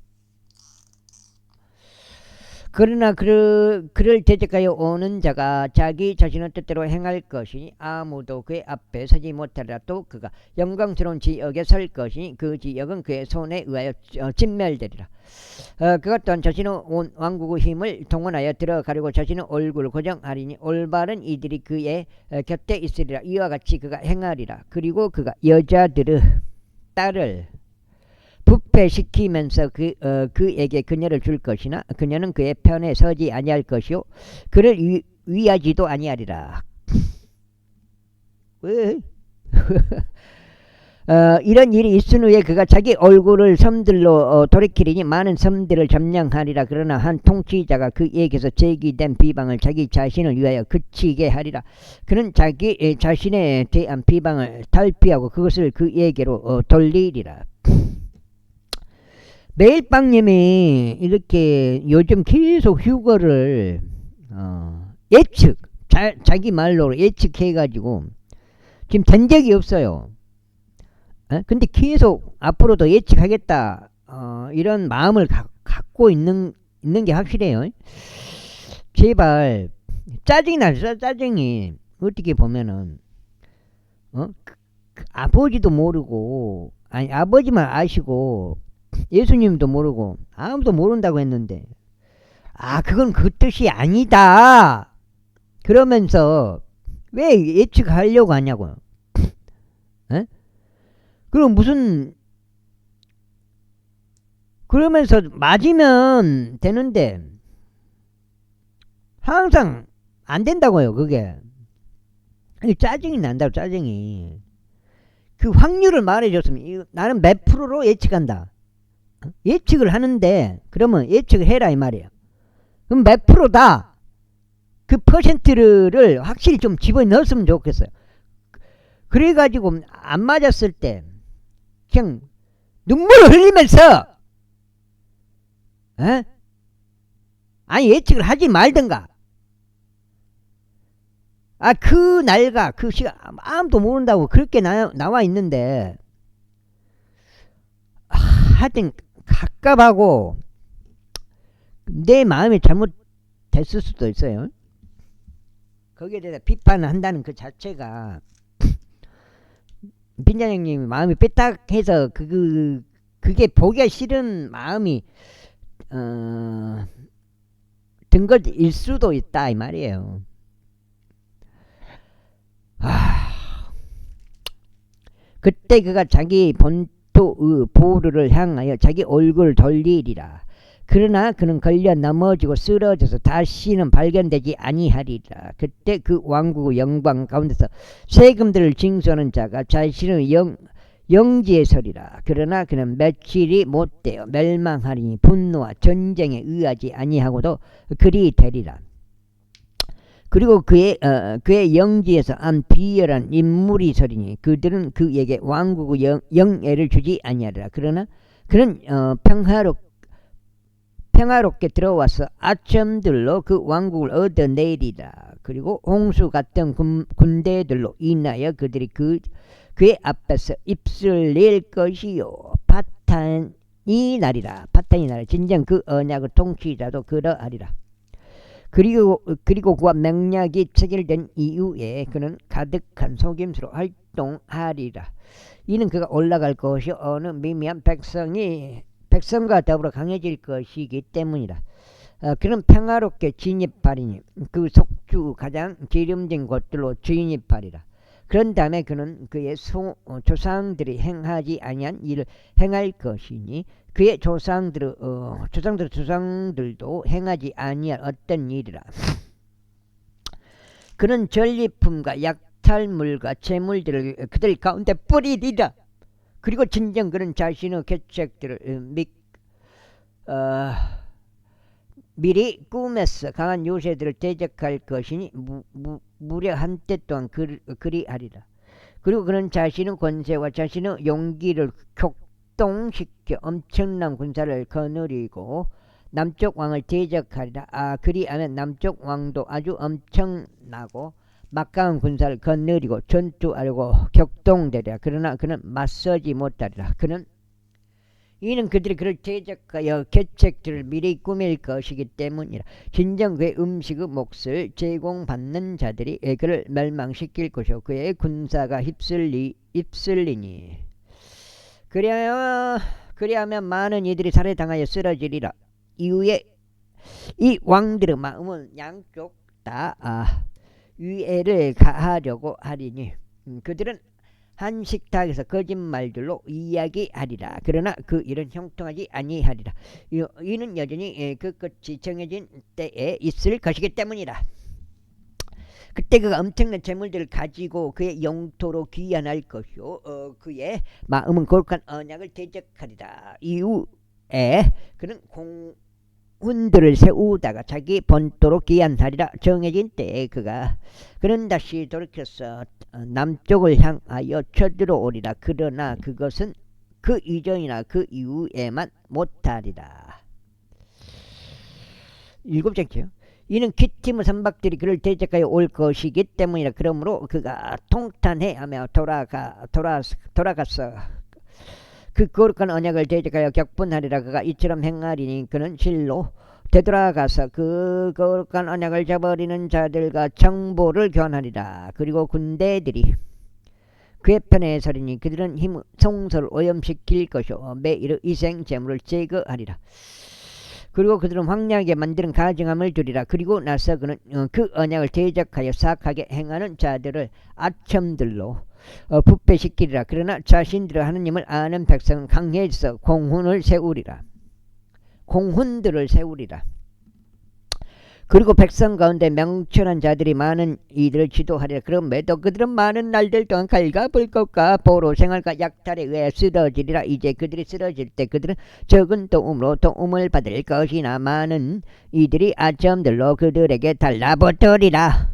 그러나 그를 대적하여 오는 자가 자기 자신의 뜻대로 행할 것이니 아무도 그의 앞에 서지 못하리라. 또 그가 영광스러운 지역에 설 것이니 그 지역은 그의 손에 의하여 진멸되리라. 그가 또한 자신의 온 왕국의 힘을 동원하여 들어가려고 자신의 얼굴을 고정하리니 올바른 이들이 그의 곁에 있으리라. 이와 같이 그가 행하리라. 그리고 그가 여자들의 딸을 부패시키면서 그에게 그녀를 줄 것이나 그녀는 그의 편에 서지 아니할 것이요 그를 위하지도 아니하리라. 왜? 이런 일이 있은 후에 그가 자기 얼굴을 섬들로 돌이키리니 많은 섬들을 점령하리라. 그러나 한 통치자가 그에게서 제기된 비방을 자기 자신을 위하여 그치게 하리라. 그는 자기 자신에 대한 비방을 탈피하고 그것을 그에게로 돌리리라. 매일빵님이 이렇게 요즘 계속 휴거를 자기 말로 예측해가지고 지금 된 적이 없어요. 근데 계속 앞으로도 예측하겠다 이런 마음을 갖고 있는 게 확실해요. 제발 짜증이 나죠. 짜증이 어떻게 보면은 아버지도 모르고 아니 아버지만 아시고 예수님도 모르고 아무도 모른다고 했는데 그건 그 뜻이 아니다 그러면서 왜 예측하려고 하냐고요. 그럼 무슨 그러면서 맞으면 되는데 항상 안 된다고요. 그게 짜증이 난다고. 짜증이 그 확률을 말해줬으면 나는 몇 프로로 예측한다. 예측을 하는데 그러면 예측을 해라 이 말이에요. 그럼 몇 프로다 그 퍼센트를 확실히 좀 집어넣었으면 좋겠어요. 그래가지고 안 맞았을 때 그냥 눈물을 흘리면서 아니 예측을 하지 말든가 그 날과 그 시간 아무도 모른다고 그렇게 나와 있는데, 하여튼 갑갑하고 내 마음이 잘못됐을 수도 있어요. 거기에 대해서 비판을 한다는 그 자체가 빈자장님이 마음이 삐딱해서 그게 보기가 싫은 마음이 든 것일 수도 있다 이 말이에요. 그때 그가 자기 본토의 보루를 향하여 자기 얼굴을 돌리리라. 그러나 그는 걸려 넘어지고 쓰러져서 다시는 발견되지 아니하리라. 그때 그 왕국의 영광 가운데서 세금들을 징수하는 자가 자신의 영지에 서리라. 그러나 그는 며칠이 못되어 멸망하리니 분노와 전쟁에 의하지 아니하고도 그리 되리라. 그리고 그의 영지에서 한 비열한 인물이 서리니 그들은 그에게 왕국의 영예를 주지 아니하리라. 그러나 그는 평화롭게 들어와서 아첨들로 그 왕국을 얻어내리라. 그리고 홍수 같은 군대들로 인하여 그들이 그의 앞에서 입술 낼 것이요. 파탄이 나리라. 진정 그 언약의 통치자도 그러하리라. 그리고 그와 명약이 체결된 이후에 그는 가득한 속임수로 활동하리라. 이는 그가 올라갈 것이 어느 미미한 백성과 더불어 강해질 것이기 때문이라. 그는 평화롭게 진입하리니 그 속주 가장 기름진 곳들로 진입하리라. 그런 다음에 그는 그의 조상들이 행하지 아니한 일을 행할 것이니 그의 조상들도 행하지 아니할 어떤 일이라. 그는 전리품과 약탈물과 재물들을 그들 가운데 뿌리리라. 그리고 진정 그는 자신의 계책들을 미리 꿈에서 강한 요새들을 대적할 것이니 무려 한때 동안 그리하리라. 그리고 그는 자신의 권세와 자신의 용기를 격동시켜 엄청난 군사를 거느리고 남쪽 왕을 대적하리라. 그리하면 남쪽 왕도 아주 엄청나고 막강한 군사를 거느리고 전투하려고 격동되리라. 그러나 그는 맞서지 못하리라. 이는 그들이 그를 대적하여 계책들을 미리 꾸밀 것이기 때문이라. 진정 그의 음식의 몫을 제공받는 자들이 그를 멸망시킬 것이요 그의 군사가 휩쓸리니 그리하면 많은 이들이 살해당하여 쓰러지리라. 이후에 이 왕들의 마음은 양쪽 다 위해를 가하려고 하리니 그들은 한 식탁에서 거짓말들로 이야기하리라. 그러나 그 일은 형통하지 아니하리라. 이는 여전히 그 끝이 정해진 때에 있을 것이기 때문이라. 그때 그가 엄청난 재물들을 가지고 그의 영토로 귀환할 것이요 그의 마음은 거룩한 언약을 대적하리라. 이후에 그는 군들을 세우다가 자기 본토로 귀환하리라. 정해진 때에 그는 다시 돌이켜서 남쪽을 향하여 쳐들어오리라. 그러나 그것은 그 이전이나 그 이후에만 못하리라. 7장째요. 이는 기팀의 선박들이 그를 대적하여 올 것이기 때문이라. 그러므로 그가 통탄해하며 돌아가서 그 거룩한 언약을 대적하여 격분하리라. 그가 이처럼 행하리니 그는 실로 되돌아가서 그 거룩한 언약을 저버리는 자들과 정보를 교환하리라. 그리고 군대들이 그의 편에 서리니 그들은 성소를 오염시킬 것이요 매일의 이생 제물을 제거하리라. 그리고 그들은 황량하게 만드는 가증함을 두리라. 그리고 나서 그는 그 언약을 대적하여 사악하게 행하는 자들을 아첨들로 부패시키리라. 그러나 자신들의 하느님을 아는 백성은 강해져 공훈들을 세우리라. 그리고 백성 가운데 명철한 자들이 많은 이들을 지도하리라. 그럼에도 그들은 많은 날들 동안 칼과 불꽃과 포로 생활과 약탈에 의해 쓰러지리라. 이제 그들이 쓰러질 때 그들은 적은 도움으로 도움을 받을 것이나 많은 이들이 아첨들로 그들에게 달라붙으리라.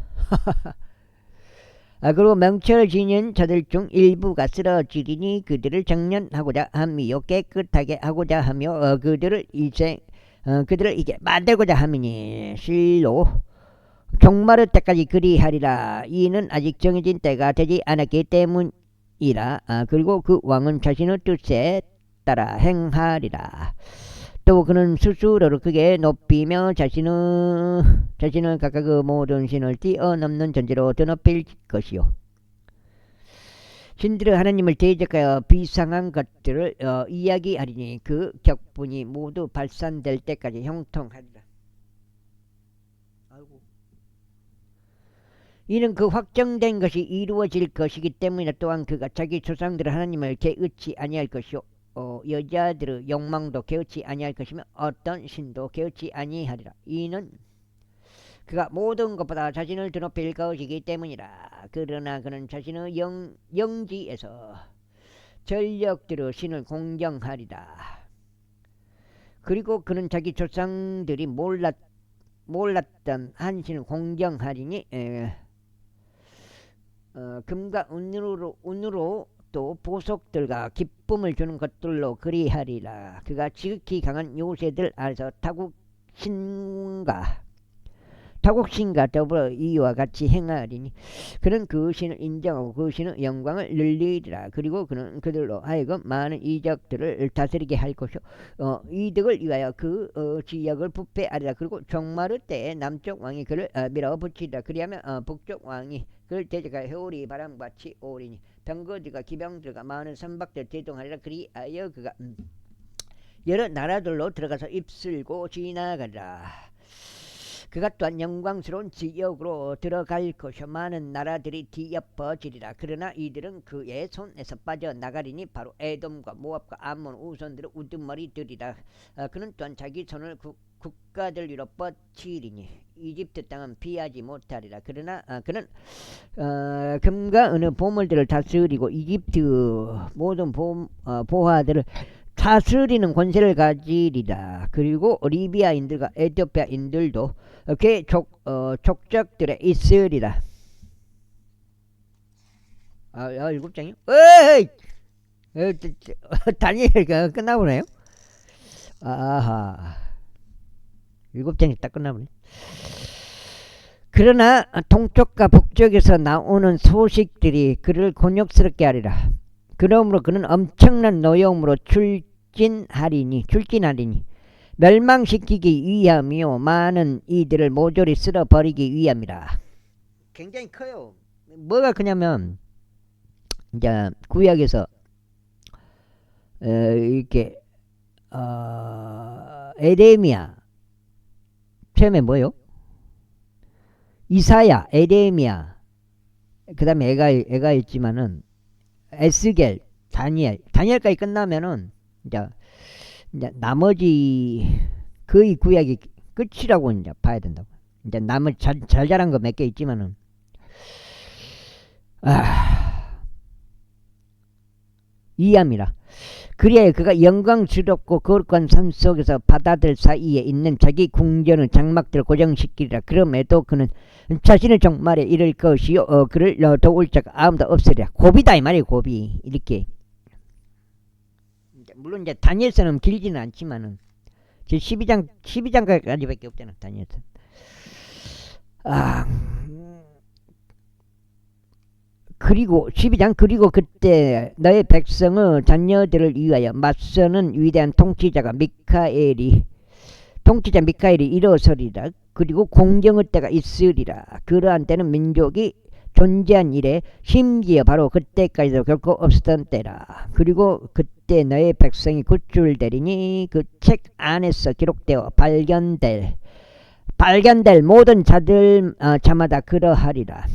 그리고 명철 지닌 자들 중 일부가 쓰러지리니 그들을 정련하고자 하며 깨끗하게 하고자 하며 그들을 이게 만들고자 함이니 실로 종말의 때까지 그리하리라. 이는 아직 정해진 때가 되지 않았기 때문이라. 그리고 그 왕은 자신의 뜻에 따라 행하리라. 또 그는 스스로를 크게 높이며 자신을 각각 그 모든 신을 뛰어넘는 존재로 드높일 것이요. 신들의 하나님을 대적하여 비상한 것들을 이야기하리니 그 격분이 모두 발산될 때까지 형통하리라. 아이고. 이는 그 확정된 것이 이루어질 것이기 때문이라. 또한 그가 자기 조상들의 하나님을 개의치 아니할 것이요, 여자들의 욕망도 개의치 아니할 것이며 어떤 신도 개의치 아니하리라. 이는 그가 모든 것보다 자신을 드높일 것이기 때문이라. 그러나 그는 자신의 영지에서 전력들의 신을 공경하리라. 그리고 그는 자기 조상들이 몰랐던 한 신을 공경하리니 금과 은으로 또 보석들과 기쁨을 주는 것들로 그리하리라. 그가 지극히 강한 요새들 안에서 타국신과 더불어 이와 같이 행하리니 그는 그 신을 인정하고 그 신의 영광을 늘리리라. 그리고 그는 그들로 하여금 많은 이적들을 다스리게 할 것이요, 이득을 위하여 그 지역을 부패하리라. 그리고 종말의 때에 남쪽 왕이 그를 밀어붙이리라. 그리하면 북쪽 왕이 그를 대적하여 회오리 바람같이 오리니 병거들과 기병들과 많은 선박들 대동하리라. 그리하여 그가 여러 나라들로 들어가서 입술고 지나가리라. 그가 또한 영광스러운 지역으로 들어갈 것이요, 많은 나라들이 뒤엎어지리라. 그러나 이들은 그의 손에서 빠져나가리니 바로 에돔과 모압과 암몬 우선들의 우두머리들이라. 그는 또한 자기 손을 국가들 위로 뻗치리니 이집트 땅은 피하지 못하리라. 그러나 그는 금과 은의 보물들을 다스리고 이집트 모든 보화들을 다스리는 권세를 가지리라. 그리고 리비아인들과 에티오피아인들도 그의 족적들에 있으리라. 7장이요? 어이! 다니엘가 끝나보네요. 아하, 7장이 딱 끝나보네. 그러나 동쪽과 북쪽에서 나오는 소식들이 그를 곤욕스럽게 하리라. 그러므로 그는 엄청난 노여움으로 출진하리니 멸망시키기 위함이요, 많은 이들을 모조리 쓸어버리기 위함이라. 굉장히 커요. 뭐가 크냐면 이제 구약에서 이렇게 에레미야, 처음에 뭐요? 이사야, 에레미야, 그 다음에 애가 있지만은 에스겔, 다니엘까지 끝나면은 이제 나머지 거의 구약이 끝이라고 이제 봐야 된다고. 이제 나머지 잘 자란 거 몇 개 있지만은 이함이라. 그리하여 그가 영광스럽고 거룩한 산 속에서 바다들 사이에 있는 자기 궁전의 장막들을 고정시키리라. 그럼에도 그는 자신의 종말에 이를 것이요, 그를 도울 자가 아무도 없으리라. 고비다 이 말이에요. 고비. 이렇게 물론 이제 다니엘서는 길지는 않지만은 12장까지밖에 없잖아. 다니엘서. 그리고 12장, 그리고 그때 너의 백성의 자녀들을 위하여 맞서는 위대한 통치자 미카엘이 일어서리라. 그리고 공경의 때가 있으리라. 그러한 때는 민족이 존재한 이래 심지어 바로 그때까지도 결코 없었던 때라. 그리고 그때 너의 백성이 구출되리니 그 책 안에서 기록되어 발견될 모든 자들 자마다 그러하리라.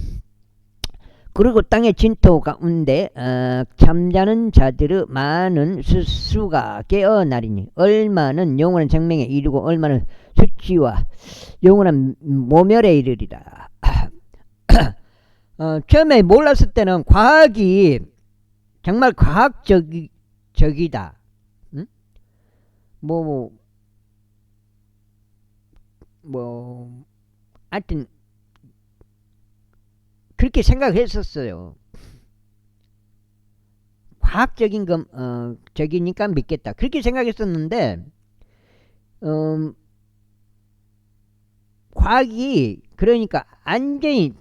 그리고 땅의 진토 가운데 잠자는 자들의 많은 수가 깨어나리니 얼마는 영원한 생명에 이르고 얼마는 수치와 영원한 모멸에 이르리라. 처음에 몰랐을 때는 과학이 정말 과학적이다. 응? 하여튼 그렇게 생각했었어요. 과학적인 적이니까 믿겠다. 그렇게 생각했었는데 과학이 그러니까 완전히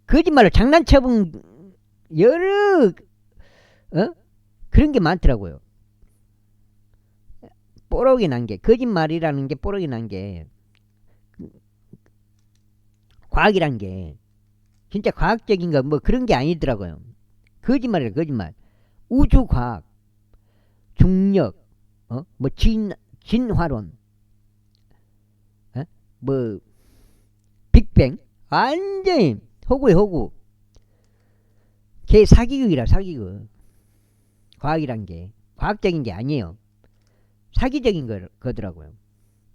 거짓말로 장난쳐본 여러 그런 게 많더라고요. 뽀록이 난 게, 거짓말이라는 게 뽀록이 난 게, 과학이란 게 진짜 과학적인 거 뭐 그런 게 아니더라고요. 거짓말이라 거짓말. 우주과학, 중력, 뭐 진화론, 뭐 빅뱅, 완전히 호구에 호구. 걔 사기극이라 사기극. 과학이란 게 과학적인 게 아니에요. 사기적인 거더라고요.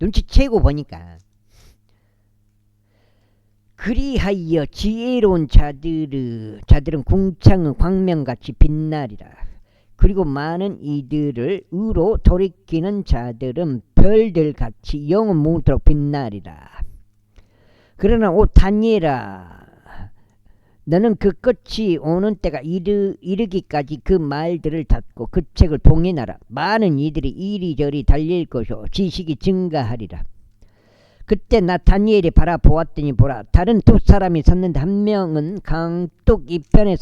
눈치채고 보니까. 그리하여 지혜로운 자들은 궁창의 광명같이 빛나리라. 그리고 많은 이들을 의로 돌이키는 자들은 별들같이 영원 뭉토록 빛나리라. 그러나 오 다니엘아, 너는 그 끝이 오는 때가 이르기까지 그 말들을 닫고 그 책을 봉인하라. 많은 이들이 이리저리 달릴 것이요 지식이 증가하리라. 그때 나 다니엘이 바라보았더니 보라, 다른 두 사람이 섰는데 한 명은 강둑 이편에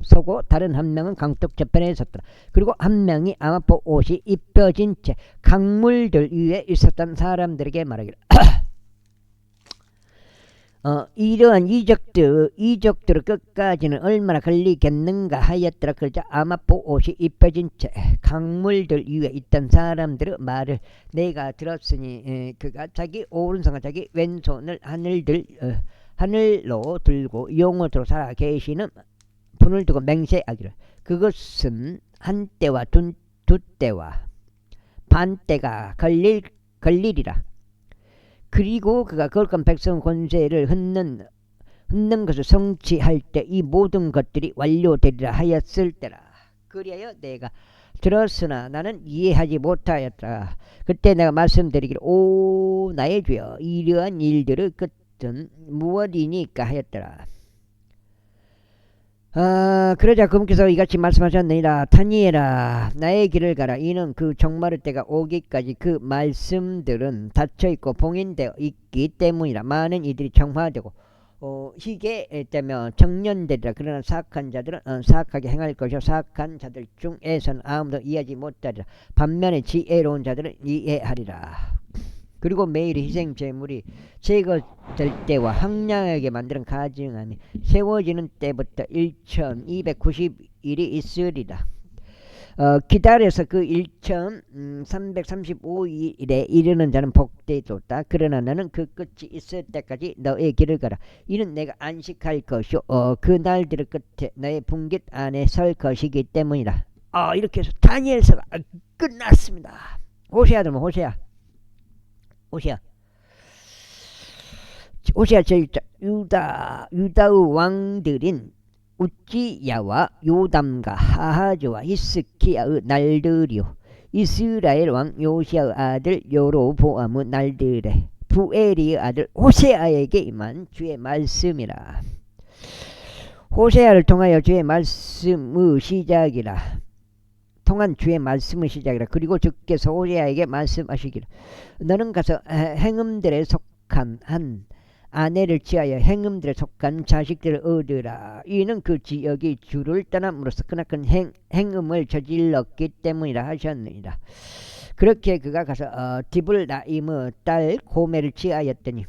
서고 다른 한 명은 강둑 저편에 섰더라. 그리고 한 명이 아마포 옷이 입혀진 채 강물들 위에 있었던 사람들에게 말하기를 이러한 이적들의 끝까지는 얼마나 걸리겠는가 하였더라. 그러자 아마포 옷이 입혀진 채 강물들 위에 있던 사람들의 말을 내가 들었으니 그가 자기 오른손과 자기 왼손을 하늘로 들고 영원토록 살아 계시는 분을 두고 맹세하기를 그것은 한 때와 두 때와 반 때가 걸리리라. 그리고 그가 거룩한 백성 권세를 흩는 것을 성취할 때 이 모든 것들이 완료되리라 하였을 때라. 그리하여 내가 들었으나 나는 이해하지 못하였더라. 그때 내가 말씀드리기를 오 나의 주여, 이러한 일들의 끝은 무엇이니까 하였더라. 그러자 그분께서 이같이 말씀하셨느니라. 다니엘아, 나의 길을 가라. 이는 그 종말의 때가 오기까지 그 말씀들은 닫혀있고 봉인되어 있기 때문이라. 많은 이들이 정화되고 희게 되며 정련되리라. 그러나 사악한 자들은 사악하게 행할 것이요 사악한 자들 중에서는 아무도 이해하지 못하리라. 반면에 지혜로운 자들은 이해하리라. 그리고 매일 희생 제물이 제거될 때와 황량하게 만드는 가증함이 세워지는 때부터 1290일이 있으리라. 기다려서 그 1335일에 이르는 자는 복되도다. 그러나 너는 그 끝이 있을 때까지 너의 길을 가라. 이는 내가 안식할 것이요 그 날들의 끝에 너의 분깃 안에 설 것이기 때문이라. 이렇게 해서 다니엘서가 끝났습니다. 호세아 들면 호세아 제1장. 유다의 왕들인 우찌야와 요담과 하하즈와 히스키야의 날들이요 이스라엘 왕 요시아의 아들 여로보암의 날들에 부엘이의 아들 호세아에게 임한 주의 말씀이라. 호세아를 통하여 주의 말씀의 시작이라. 그리고 주께서 호세아에게 말씀하시기를 너는 가서 행음들에 속한 한 아내를 취하여 행음들에 속한 자식들을 얻으라. 이는 그 지역이 주를 떠남으로써 크나큰 행음을 저질렀기 때문이라 하셨느니라. 그렇게 그가 가서 디블라임의 딸 고멜을 취하였더니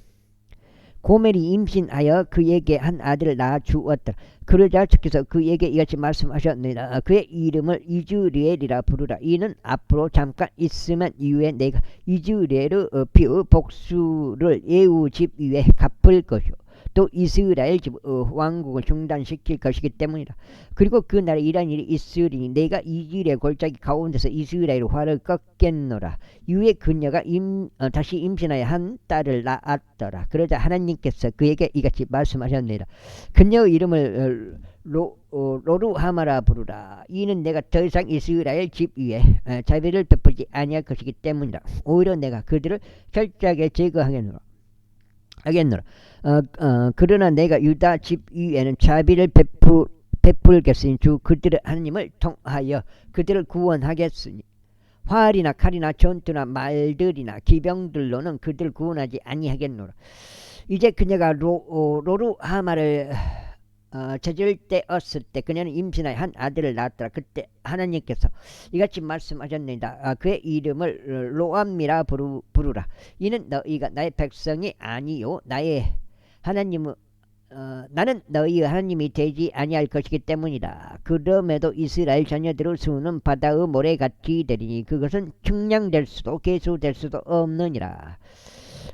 고멜이 임신하여 그에게 한 아들을 낳아 주었더라. 그러자 주께서 그에게 이같이 말씀하셨느니라. 그의 이름을 이즈리엘이라 부르라. 이는 앞으로 잠깐 있으면 이후에 내가 이즈리엘의 피의 복수를 예후 집 위에 갚을 것이요 또 이스라엘 집 왕국을 중단시킬 것이기 때문이라. 그리고 그 날에 이러한 일이 있으리니 내가 이즈리엘 골짜기 가운데서 이스라엘 화를 꺾겠노라. 이후에 그녀가 다시 임신하여 한 딸을 낳았더라. 그러자 하나님께서 그에게 이같이 말씀하셨느니라. 그녀의 이름을 로루하마라 부르라. 이는 내가 더 이상 이스라엘 집 위에 자비를 베풀지 아니할 것이기 때문이라. 오히려 내가 그들을 철저하게 제거하겠노라. 그러나 내가 유다 집 위에는 자비를 베풀겠으니 주 그들의 하나님을 통하여 그들을 구원하겠으니 활이나 칼이나 전투나 말들이나 기병들로는 그들을 구원하지 아니하겠노라. 이제 그녀가 로루하마를 저질 때었을 때 그녀는 임신하여 한 아들을 낳았더라. 그때 하나님께서 이같이 말씀하셨느니라. 그의 이름을 로암미라 부르라. 이는 너희가 나의 백성이 아니요 나의 하나님은 나는 너희 하나님이 되지 아니할 것이기 때문이다. 그럼에도 이스라엘 자녀들의 수는 바다의 모래같이 되리니 그것은 측량될 수도 계수될 수도 없느니라.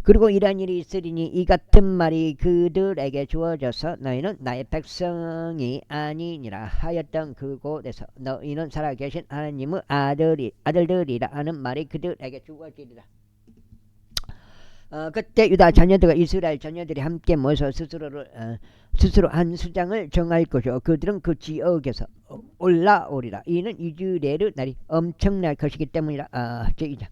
그리고 이러한 일이 있으리니 이 같은 말이 그들에게 주어져서 너희는 나의 백성이 아니니라 하였던 그곳에서 너희는 살아계신 하나님의 아들들이라 하는 말이 그들에게 주어지리라. 그때 유다 자녀들과 이스라엘 자녀들이 함께 모여서 스스로 한 수장을 정할 것이요 그들은 그 지역에서 올라오리라. 이는 이스라엘의 날이 엄청날 것이기 때문이라. 제2장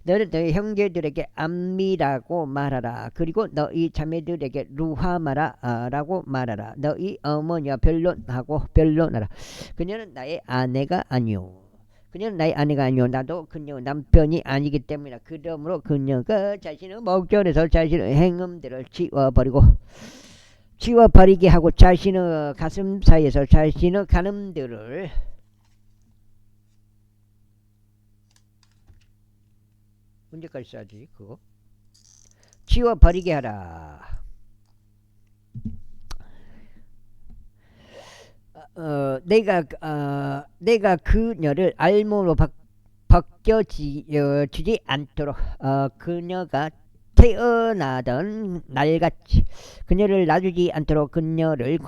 너는 너희 형제들에게 암미라고 말하라. 그리고 너희 자매들에게 루하마라라고 말하라. 너희 어머니와 변론하라. 그녀는 나의 아내가 아니오. 그녀는 나의 아내가 아니오. 나도 그녀의 남편이 아니기 때문이라. 그러므로 그녀가 자신의 목전에서 자신의 행음들을 지워버리게 하고 자신의 가슴 사이에서 자신의 간음들을 언제까지 써야지 그거? 지워버리게 하라. 내가 그녀를 알몸으로 벗겨주지 않도록 그녀가 태어나던 날같이 그녀를 놔주지 않도록 그녀를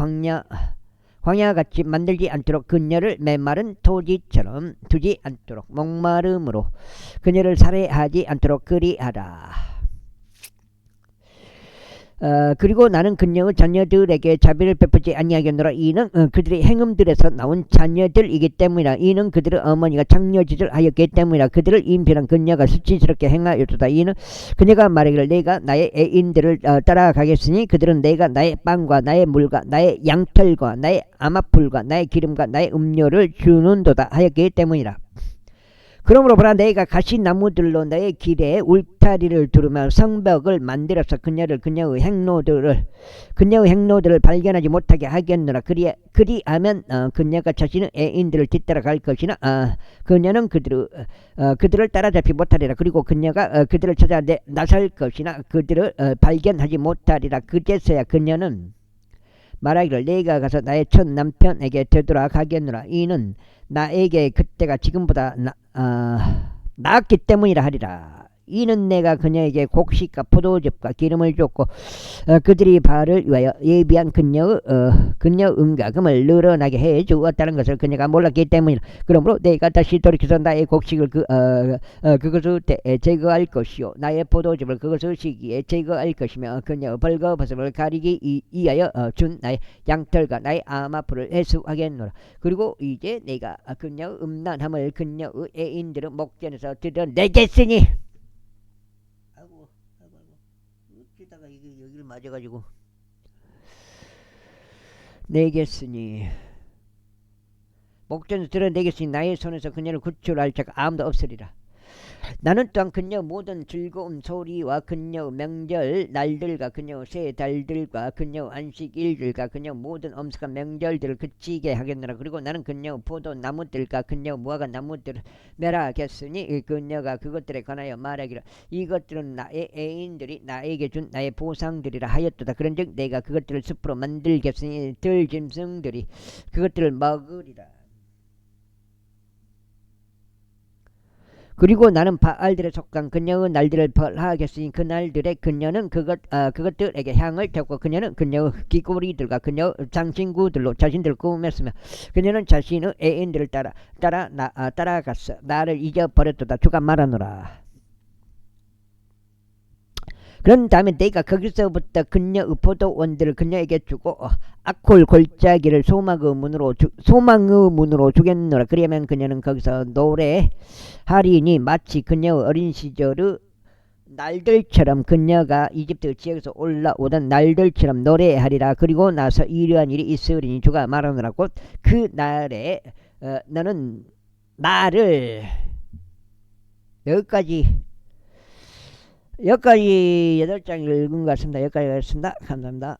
광야같이 만들지 않도록 그녀를 메마른 토지처럼 두지 않도록 목마름으로 그녀를 살해하지 않도록 그리하라. 그리고 나는 그녀의 자녀들에게 자비를 베푸지 아니하겠노라. 이는 그들의 행음들에서 나온 자녀들이기 때문이라. 이는 그들의 어머니가 창녀짓을 하였기 때문이라. 그들을 임신한 그녀가 수치스럽게 행하였도다. 이는 그녀가 말하기를 내가 나의 애인들을 따라가겠으니 그들은 내가 나의 빵과 나의 물과 나의 양털과 나의 아마풀과 나의 기름과 나의 음료를 주는도다 하였기 때문이라. 그러므로 보라 내가 가시나무들로 너의 길에 울타리를 두르며 성벽을 만들어서 그녀의 행로들을 발견하지 못하게 하겠노라. 그리하면 그녀가 자신의 애인들을 뒤따라갈 것이나 그녀는 그들을 따라잡지 못하리라. 그리고 그녀가 그들을 찾아 나설 것이나 그들을 발견하지 못하리라. 그제서야 그녀는 말하기를 내가 가서 나의 첫 남편에게 되돌아가겠노라. 이는 나에게 그때가 지금보다 나았기 때문이라 하리라. 이는 내가 그녀에게 곡식과 포도즙과 기름을 줬고 그들이 바알을 위하여 예비한 그녀의 은가금을 늘어나게 해 주었다는 것을 그녀가 몰랐기 때문이라. 그러므로 내가 다시 돌이켜서 나의 곡식을 그것의 때에 제거할 것이요 나의 포도즙을 그것의 시기에 제거할 것이며 그녀의 벌거벗음을 가리기 위하여 준 나의 양털과 나의 아마풀을 회수하겠노라. 그리고 이제 내가 그녀의 음란함을 그녀의 애인들의 목전에서 드러내겠으니 웃기다가 이게 여기를 맞아가지고 내겠으니 목전에서 드러내겠으니 나의 손에서 그녀를 구출할 자가 아무도 없으리라. 나는 또한 그녀 모든 즐거운 소리와 그녀 명절 날들과 그녀 새 달들과 그녀 안식일들과 그녀 모든 엄숙한 명절들을 그치게 하겠노라. 그리고 나는 그녀 포도나무들과 그녀 무화과 나무들을 멸하겠으니 그녀가 그것들에 관하여 말하기를 이것들은 나의 애인들이 나에게 준 나의 보상들이라 하였도다. 그런즉 내가 그것들을 숲으로 만들겠으니 들짐승들이 그것들을 먹으리라. 그리고 나는 바알들에 속한 그녀의 날들을 벌하겠으니 그 날들에 그녀는 그것들에게 향을 태웠고 그녀는 그녀의 귀고리들과 그녀의 장신구들로 자신들을 꾸몄으며 그녀는 자신의 애인들을 따라갔어. 나를 잊어버렸도다. 주가 말하노라. 그런 다음에 내가 거기서부터 그녀의 포도원들을 그녀에게 주고 아콜 골짜기를 소망의 문으로 주겠노라. 그러면 그녀는 거기서 노래하리니 마치 그녀의 어린 시절의 날들처럼 그녀가 이집트 지역에서 올라오던 날들처럼 노래하리라. 그리고 나서 이러한 일이 있으리니 주가 말하노라. 곧 그 날에 너는 나를 여기까지 여기까지 8장 읽은 것 같습니다. 여기까지 하겠습니다. 감사합니다.